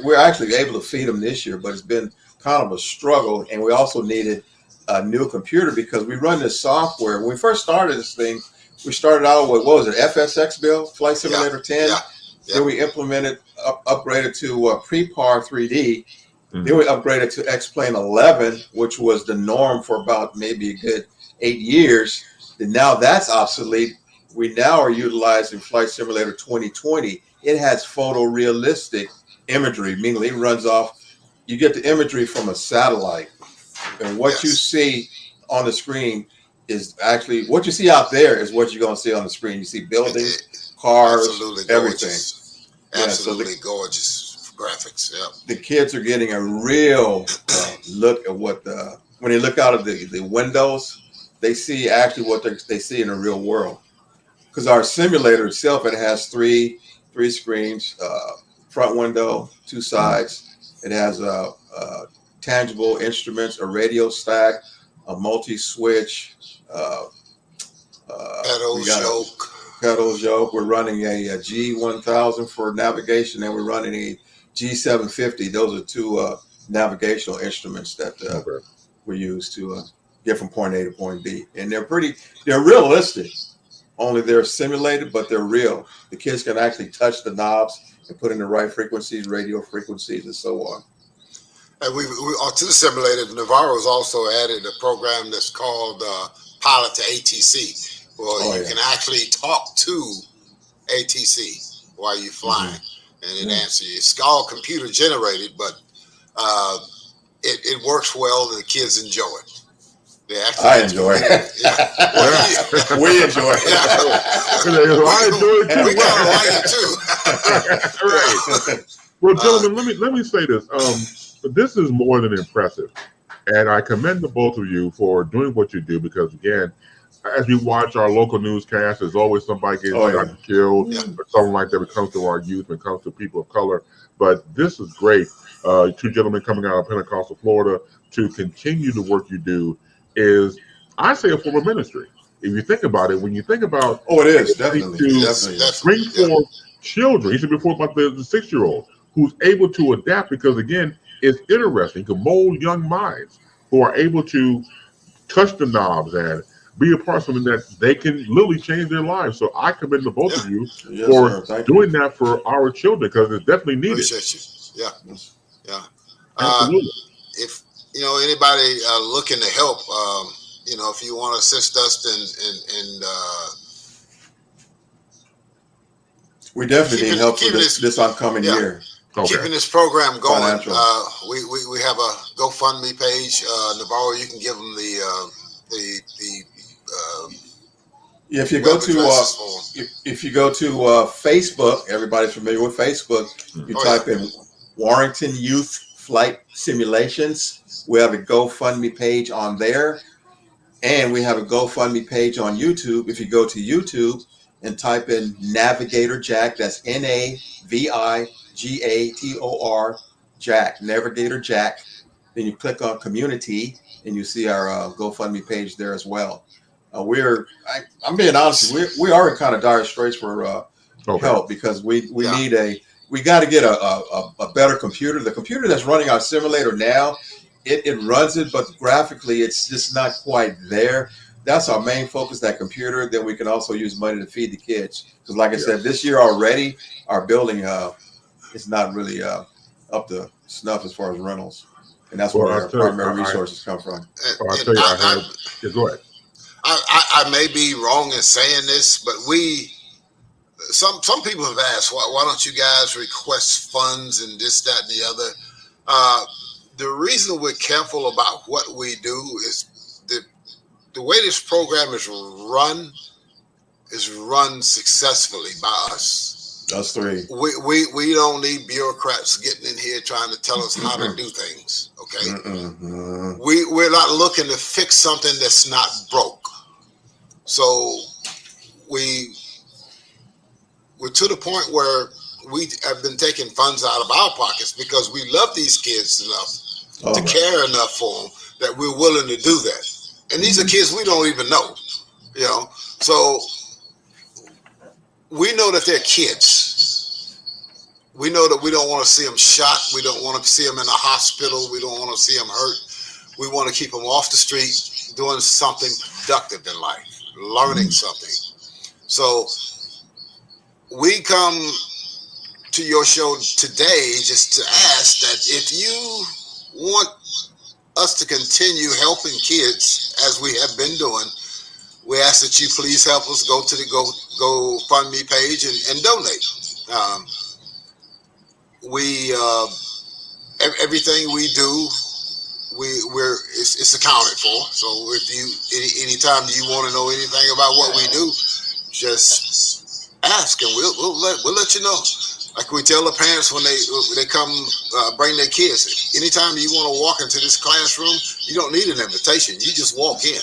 we're actually able to feed them this year, but it's been kind of a struggle. And we also needed a new computer because we run this software. When we first started this thing, we started out with, what was it, FSX build, Flight Simulator 10. Then we implemented, upgraded to Pre-Par 3D. Then we upgraded to X-Plane 11, which was the norm for about maybe a good 8 years. And now that's obsolete. We now are utilizing Flight Simulator 2020. It has photorealistic imagery, meaning it runs off. You get the imagery from a satellite, and what you see on the screen is actually what you see out there is what you're going to see on the screen. You see buildings, cars, everything.
Absolutely gorgeous graphics. Yeah.
The kids are getting a real look at when they look out of the windows, they see actually what they see in the real world. Because our simulator itself, it has three screens, front window, 2 sides. It has tangible instruments, a radio stack, a multi-switch, pedals yoke. We're running a G1000 for navigation, and we're running a G750. Those are 2 navigational instruments that we use to get from point A to point B. And they're realistic only they're simulated, but they're real. The kids can actually touch the knobs and put in the right frequencies, radio frequencies, and so on.
And we to the simulator, Navarro's also added a program that's called Pilot to ATC, where you can actually talk to ATC while you're flying, and it answers you. It's all computer generated, but it works well, and the kids enjoy it.
I enjoy it. Yeah. We enjoy it.
I enjoy it too.
We kind of like it too.
Right. Well, gentlemen, let me say this. This is more than impressive, and I commend the both of you for doing what you do, because again, as we watch our local newscasts, there's always somebody getting shot and killed, or something like that when it comes to our youth, when it comes to people of color. But this is great. Two gentlemen coming out of Pentecostal, Florida, to continue the work you do is, I say, a form of ministry. If you think about it, when you think about
it is definitely
to bring forth children. He said before about the 6-year-old who's able to adapt, because again, it's interesting to mold young minds who are able to touch the knobs and be a part of something that they can literally change their lives. So I commend the both of you for doing that for our children, because it's definitely needed.
Appreciate you. Yeah. Absolutely. If anybody looking to help, if you want to assist us in
we definitely need help for this upcoming year.
Keeping this program going. We have a GoFundMe page. Navarro, you can give them
if you go to Facebook, everybody's familiar with Facebook. You type in Warrington Youth Flight Simulations. We have a GoFundMe page on there, and we have a GoFundMe page on YouTube. If you go to YouTube and type in Navigator Jack, that's NAVIGATOR Jack, Navigator Jack. Then you click on Community, and you see our GoFundMe page there as well. I'm being honest, we are in kind of dire straits for help, because we got to get a better computer. The computer that's running our simulator now, it runs it, but graphically it's just not quite there. That's our main focus, that computer. Then we can also use money to feed the kids, because like I said, this year already our building is not really up to snuff as far as rentals, and that's where our primary resources come from.
Go ahead.
I may be wrong in saying this, but some people have asked, why don't you guys request funds and this, that, and the other? The reason we're careful about what we do is the way this program is run successfuli by us.
Us three.
We don't need bureaucrats getting in here trying to tell us how to do things. Okay. We're not looking to fix something that's not broke. So we're to the point where we have been taking funds out of our pockets, because we love these kids enough to care enough for them that we're willing to do that. And these are kids we don't even know, So we know that they're kids. We know that we don't want to see them shot. We don't want to see them in a hospital. We don't want to see them hurt. We want to keep them off the street doing something productive in life, learning something. So we come to your show today just to ask that if you want us to continue helping kids as we have been doing, we ask that you please help us. Go to the GoFundMe page and donate. Everything we do, it's accounted for. So if anytime you want to know anything about what we do, just ask, and we'll let you know. Like we tell the parents when they come bring their kids. Anytime you want to walk into this classroom, you don't need an invitation. You just walk in.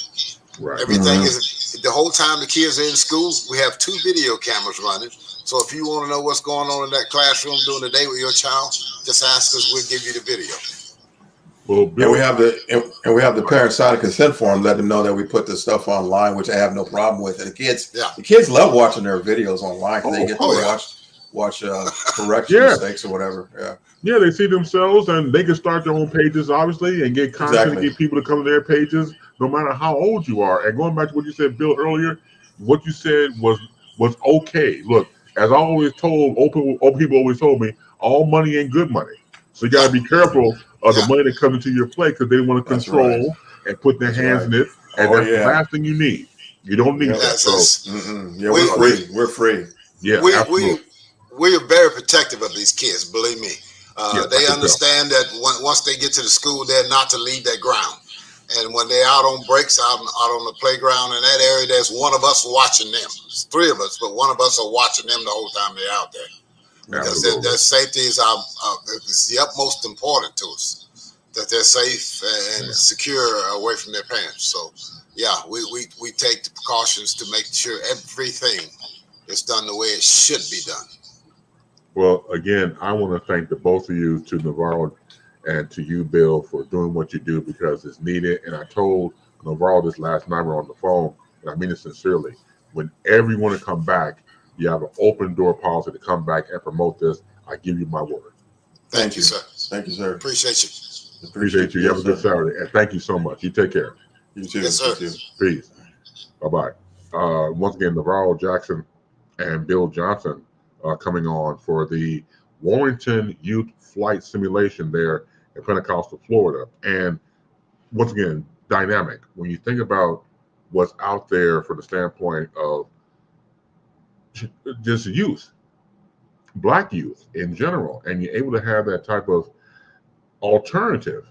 Right. Everything is the whole time the kids are in school. We have 2 video cameras running. So if you want to know what's going on in that classroom during the day with your child, just ask us. We'll give you the video.
Well, and we have the parent side of consent form, let them know that we put this stuff online, which I have no problem with. And the kids love watching their videos online, because they get to watch correction mistakes or whatever.
Yeah, they see themselves, and they can start their own pages, obviously, and get content and get people to come to their pages, no matter how old you are. And going back to what you said, Bill, earlier, what you said was okay. Look, as I always told, old people always told me, all money ain't good money. So you got to
Yeah,
be careful of the
yeah,
money that comes into your plate because they want to
That's right.
control and put their
That's
hands
right.
in it, and
Oh
that's the
yeah.
last thing you need. You don't need
Yep.
that. So
Yeah,
we
we're
we
free. We're free.
yeah,
we
absolutely.
we are very protective of these kids. Believe me,
Yes, I
they
can tell.
understand that once they get to the school, they're not to leave that ground. And when they're out on breaks, out on the playground in that area, there's one of us watching them. It's three of us, but one of us are watching them the whole time they're out there because
Absolutely.
their safety is is the utmost important to us. That they're safe and
Yeah.
secure away from their parents. So, yeah, we take the precautions to make sure everything is done the way it should be done.
Well, again, I want to thank the both of you, to Navarro and to you, Bill, for doing what you do because it's needed. And I told Navarro this last night we were on the phone, and I mean it sincerely. Whenever you want to come back, you have an open door policy to come back and promote this. I give you my word.
Thank you, sir.
Thank you, sir.
Appreciate you.
Appreciate you. You have a good Saturday. And thank you so much. You take care.
You too.
Yes, sir.
You too.
Peace. Bye bye. Once again, Navarro Jackson and Bill Johnson coming on for the Warrington Youth Flight Simulation there in Pentecostal, Florida. And once again, dynamic. When you think about what's out there from the standpoint of just youth, black youth in general, and you're able to have that type of alternative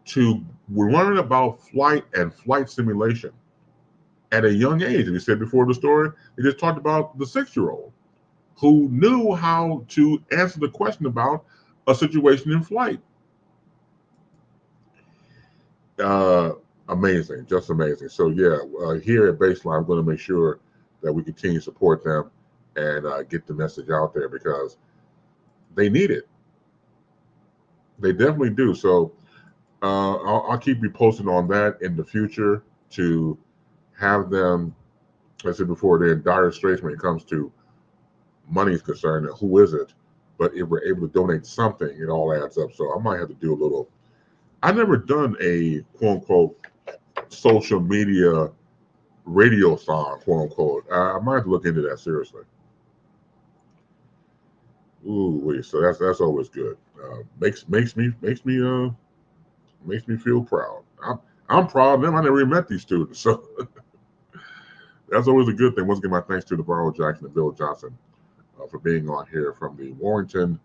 to learn about flight and flight simulation at a young age. And we said before the story, we just talked about the 6-year-old who knew how to answer the question about a situation in flight. Uh, Amazing, just amazing. So yeah, here at BaseLine, I'm going to make sure that we continue to support them and get the message out there because they need it. They definitely do. So I'll keep you posted on that in the future to have them. As I said before, they're in dire straits when it comes to money is concerned. And who is it? But if we're able to donate something, it all adds up. So I might have to do a little. I've never done a quote unquote social media radio song, quote unquote. I might have to look into that seriously. Ooh, wait. So that's always good. Makes me feel proud. I'm proud of them. I never even met these students, so that's always a good thing. Once again, my thanks to Navarro Jackson and Bill Johnson for being on here from the Warrington.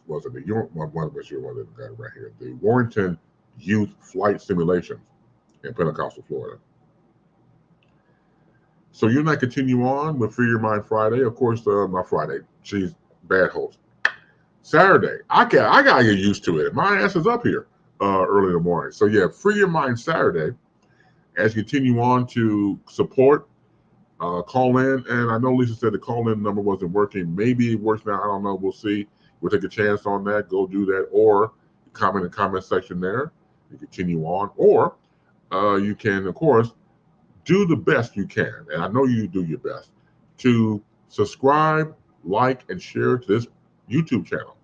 Was it the one of sure one got it right here? The Warrington Youth Flight Simulations in Pentecostal, Florida. So you and I continue on with Free Your Mind Friday. Of course, not Friday. She's bad host. Saturday. I gotta get used to it. My ass is up here early in the morning. So yeah, Free Your Mind Saturday. As you continue on to support, call in. And I know Lisa said the call-in number wasn't working. Maybe it works now. I don't know. We'll see. We'll take a chance on that. Go do that. Or comment in the comment section there. You continue on. Or you can, of course, do the best you can. And I know you do your best to subscribe, like, and share to this YouTube channel.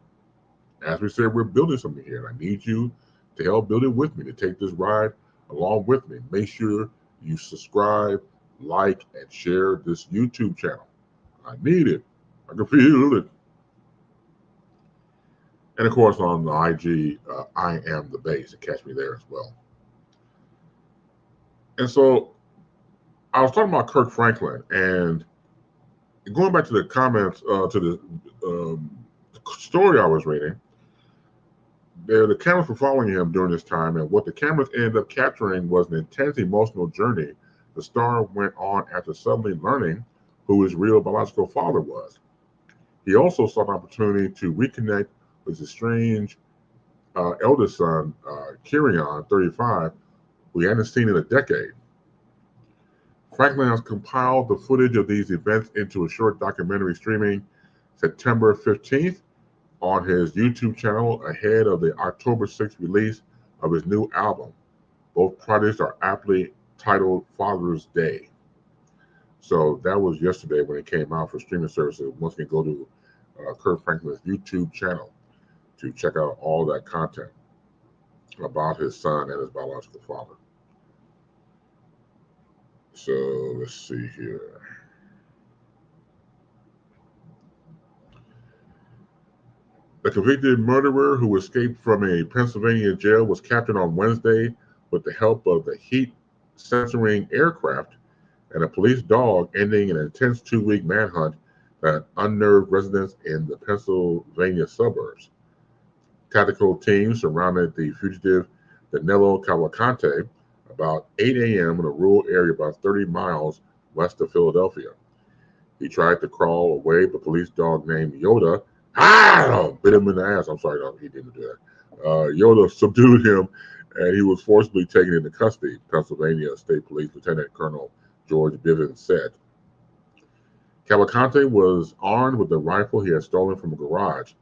As we said, we're building something here. And I need you to help build it with me, to take this ride along with me. Make sure you subscribe, like, and share this YouTube channel. I need it. I can feel it. And of course, on the IG, I am the base. And catch me there as well. And so I was talking about Kirk Franklin, and going back to the comments to the story I was reading. The cameras were following him during this time, and what the cameras ended up capturing was an intense emotional journey the star went on after suddenly learning who his real biological father was. He also saw an opportunity to reconnect with his strange eldest son, Kirion, 35, who he hadn't seen in a decade. Franklin has compiled the footage of these events into a short documentary streaming September 15th on his YouTube channel ahead of the October 6th release of his new album. Both projects are aptly titled Father's Day. So that was yesterday when it came out for streaming services. Once again, go to Kirk Franklin's YouTube channel to check out all that content about his son and his biological father. So let's see here. The convicted murderer who escaped from a Pennsylvania jail was captured on Wednesday with the help of the heat censoring aircraft and a police dog, ending an intense 2-week manhunt that unnerved residents in the Pennsylvania suburbs. Tactical teams surrounded the fugitive Danilo Cavalcante about 8 a.m. in a rural area about 30 miles west of Philadelphia. He tried to crawl away, but a police dog named Yoda bit him in the ass. I'm sorry, no, he didn't do that. Yoda subdued him, and he was forcibly taken into custody, Pennsylvania State Police Lieutenant Colonel George Bivens said. Cavalcante was armed with the rifle he had stolen from a garage.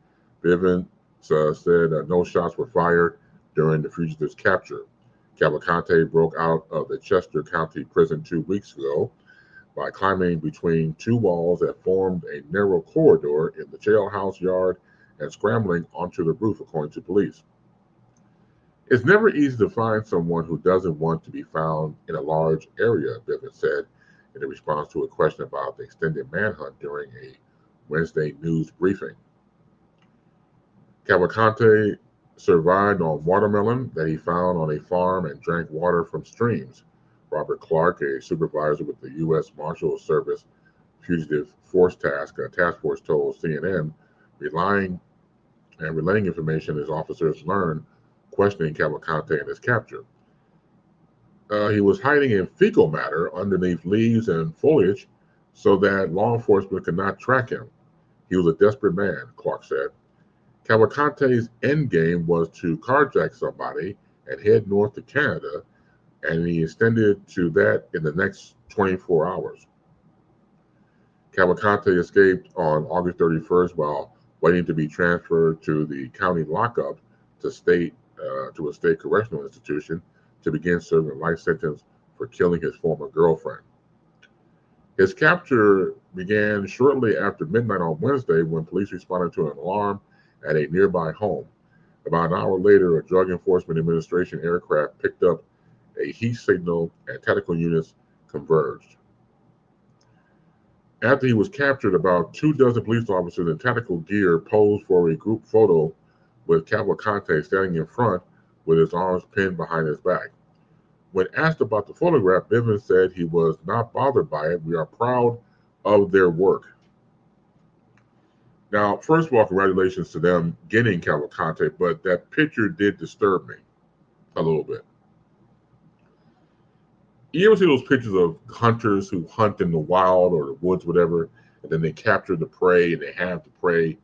Bivens said no shots were fired during the fugitive's capture. Cavalcante broke out of the Chester County prison 2 weeks ago by climbing between two walls that formed a narrow corridor in the jailhouse yard and scrambling onto the roof, according to police. It's never easy to find someone who doesn't want to be found in a large area, Bivens said in response to a question about the extended manhunt during a Wednesday news briefing. Cavalcante survived on watermelon that he found on a farm and drank water from streams. Robert Clark, a supervisor with the U.S. Marshals Service Fugitive Force Task Force, told CNN, relaying information his officers learned questioning Cavalcante and his capture. He was hiding in fecal matter underneath leaves and foliage so that law enforcement could not track him. He was a desperate man, Clark said. Cavalcante's endgame was to carjack somebody and head north to Canada, and he extended to that in the next 24 hours. Cavalcante escaped on August 31st while waiting to be transferred to the county lockup to a state correctional institution to begin serving a life sentence for killing his former girlfriend. His capture began shortly after midnight on Wednesday when police responded to an alarm at a nearby home. About an hour later, a Drug Enforcement Administration aircraft picked up a heat signal and tactical units converged. After he was captured, about 24 police officers in tactical gear posed for a group photo with Cavalcante standing in front with his arms pinned behind his back. When asked about the photograph, Bivens said he was not bothered by it. We are proud of their work. Now, first of all, congratulations to them getting Cavalcante, but that picture did disturb me a little bit. You ever see those pictures of hunters who hunt in the wild or the woods, whatever, and then they capture the prey and they have the prey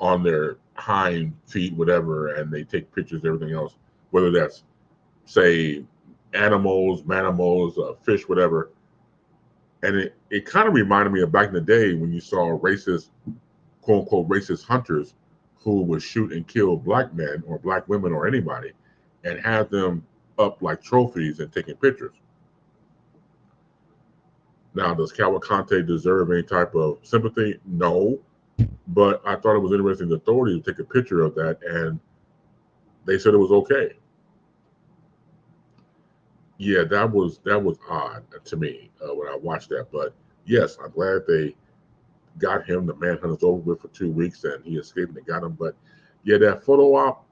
on their hind feet, whatever, and they take pictures of everything else, whether that's, say, animals, manimals, fish, whatever. And it kind of reminded me of back in the day when you saw racist, quote unquote, racist hunters who would shoot and kill black men or black women or anybody and have them up like trophies and taking pictures. Now, does Cavalcante deserve any type of sympathy? No. But I thought it was interesting the authorities take a picture of that and they said it was okay. Yeah, that was odd to me when I watched that. But yes, I'm glad they got him. The manhunt is over with for 2 weeks and he escaped and they got him. But yeah, that photo op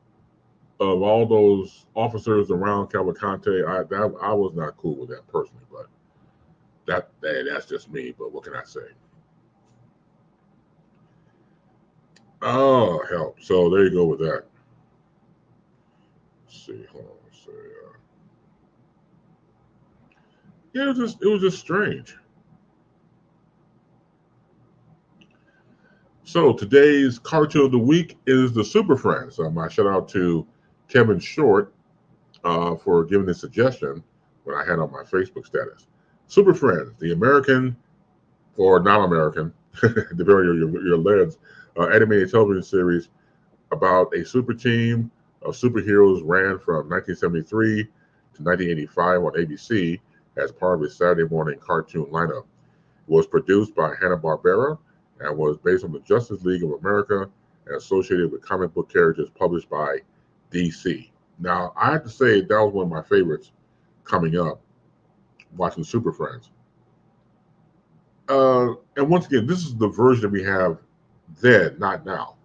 of all those officers around Cavalcante, I was not cool with that personally. But that's just me. But what can I say? Oh, help. So there you go with that. Let's see. Hold on. Let's see. Yeah, it was just strange. So today's cartoon of the week is the Super Friends. My shout out to Kevin Short for giving this suggestion when I had on my Facebook status. Super Friends, the American or non-American, depending on your lens, animated television series about a super team of superheroes ran from 1973 to 1985 on ABC as part of a Saturday morning cartoon lineup. It was produced by Hanna-Barbera and was based on the Justice League of America and associated with comic book characters published by DC. Now, I have to say that was one of my favorites coming up watching Super Friends. And once again, this is the version that we have then, not now.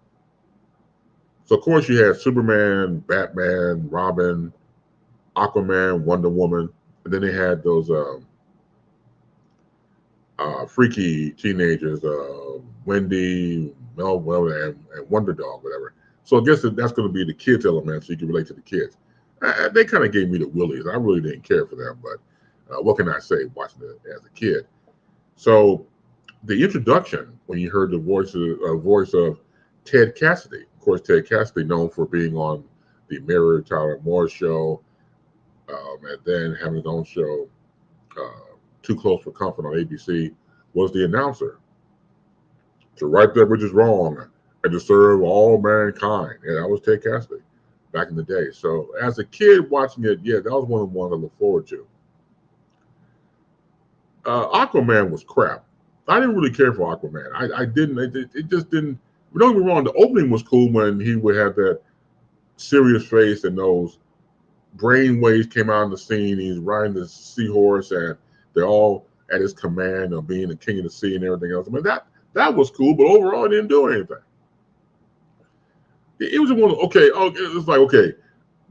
So of course you had Superman, Batman, Robin, Aquaman, Wonder Woman, and then they had those freaky teenagers, Wendy, Mel, and Wonder Dog, whatever. So I guess that's going to be the kids element, so you can relate to the kids. They kind of gave me the willies. I really didn't care for them, but what can I say watching it as a kid? So the introduction, when you heard the voice of Ted Cassidy, of course, Ted Cassidy known for being on the Mary Tyler Moore show, and then having his own show, Too Close for Comfort on ABC, was the announcer. To right that which is wrong and to serve all mankind. And that was Ted Cassidy back in the day. So as a kid watching it, yeah, that was one of the ones I look forward to. Aquaman was crap. I didn't really care for Aquaman. I didn't. It just didn't. Don't get me wrong. The opening was cool when he would have that serious face and those brain waves came out on the scene. He's riding the seahorse and they're all at his command of being the king of the sea and everything else. I mean, that was cool, but overall it didn't do anything. It was one of, okay, it's like, okay,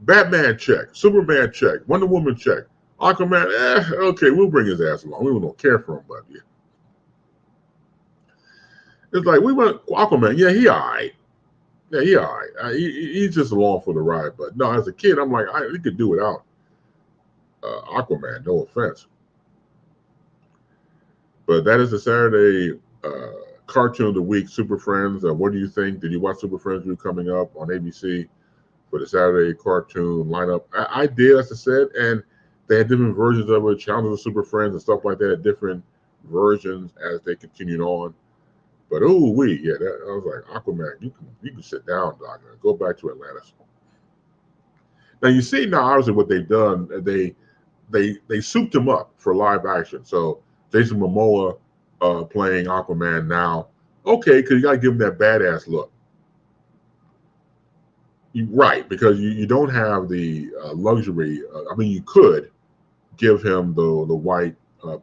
Batman check, Superman check, Wonder Woman check, Aquaman, okay, we'll bring his ass along. We don't care for him, but yeah. It's like, we went, Aquaman, yeah, he all right. Yeah, he all right. He's just along for the ride. But no, as a kid, I'm like, we could do without Aquaman, no offense. But that is the Saturday cartoon of the week, Super Friends. What do you think? Did you watch Super Friends coming up on ABC for the Saturday cartoon lineup? I did, as I said, and they had different versions of it, Challenges of Super Friends and stuff like that, different versions as they continued on. But I was like, Aquaman, you can sit down, Doc, and go back to Atlantis. Now you see now obviously what they've done, they souped him up for live action. So Jason Momoa playing Aquaman now. Okay, because you gotta give him that badass look. Right, because you don't have the luxury. I mean, you could give him the white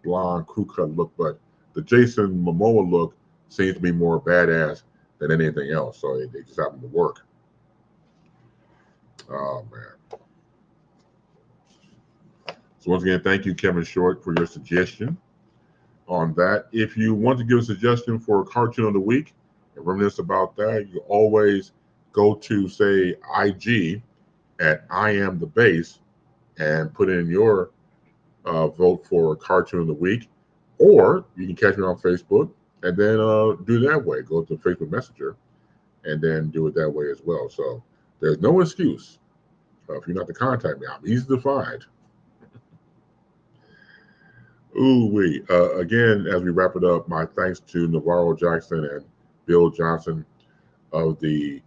blonde crew cut look, but the Jason Momoa look seems to be more badass than anything else. So they just happen to work. Oh man. So once again, thank you, Kevin Short, for your suggestion on that. If you want to give a suggestion for a cartoon of the week and reminisce about that, you always go to, say, IG at I Am the Base and put in your vote for a cartoon of the week. Or you can catch me on Facebook and then do that way. Go to Facebook Messenger and then do it that way as well. So there's no excuse if you're not to contact me. I'm easy to find. Again, as we wrap it up, my thanks to Navarro Jackson and Bill Johnson of the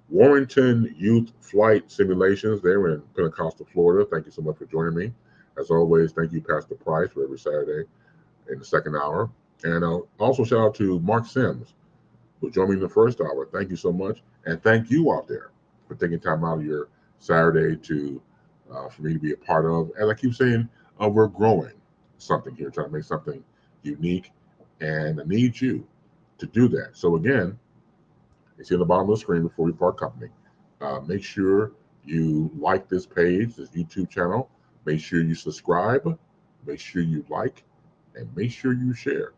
Warrington Youth Flight Simulations there in Pentecostal, Florida. Thank you so much for joining me. As always, thank you, Pastor Price, for every Saturday in the second hour. And also shout out to Mark Sims, who joined me in the first hour. Thank you so much. And thank you out there for taking time out of your Saturday for me to be a part of. As I keep saying, we're growing something here, trying to make something unique, and I need you to do that. So again, you see on the bottom of the screen before we part company, make sure you like this page, this YouTube channel. Make sure you subscribe, make sure you like, and make sure you share.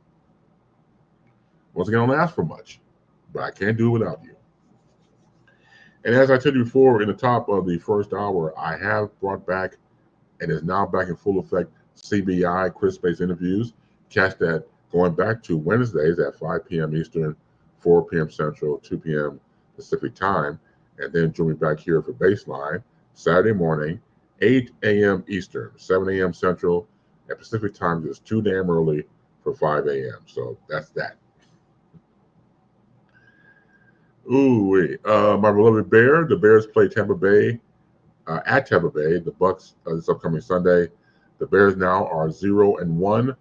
Once again, I don't ask for much, but I can't do it without you. And as I told you before, in the top of the first hour, I have brought back, and is now back in full effect, CBI Chris Space interviews. Catch that going back to Wednesdays at 5 p.m. Eastern, 4 p.m. Central, 2 p.m. Pacific time. And then join me back here for BaseLine Saturday morning, 8 a.m. Eastern, 7 a.m. Central, and Pacific time, just too damn early for 5 a.m. So that's that. My beloved Bear. The Bears play Tampa Bay at Tampa Bay. The Bucks this upcoming Sunday. The Bears now are 0-1.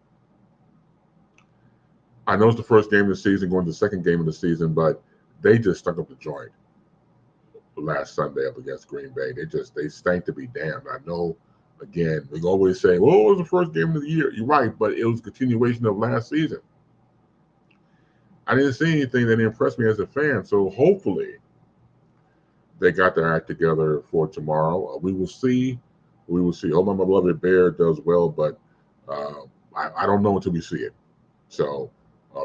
I know it's the first game of the season, going to the second game of the season, but they just stuck up the joint last Sunday up against Green Bay. They stank to be damned. I know Again, we always say, well, it was the first game of the year. You're right, but it was a continuation of last season. I didn't see anything that impressed me as a fan, so hopefully they got their act together for tomorrow. We will see. We will see. Hope my beloved Bear does well, but I don't know until we see it. So,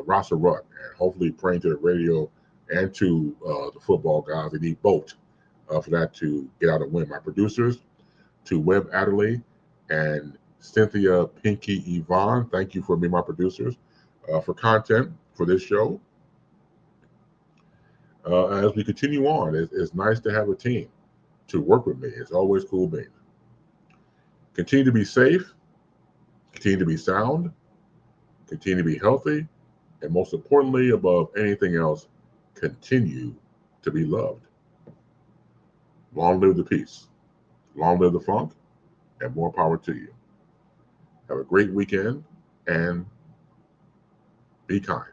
Rasa Ruck, and hopefully praying to the radio and to the football guys. They need both for that to get out and win. My producers, to Webb Adderley and Cynthia Pinky Yvonne, thank you for being my producers for content for this show. As we continue on, it's nice to have a team to work with me. It's always cool being. Continue to be safe, continue to be sound, continue to be healthy, and most importantly, above anything else, continue to be loved. Long live the peace, long live the funk, and more power to you. Have a great weekend and be kind.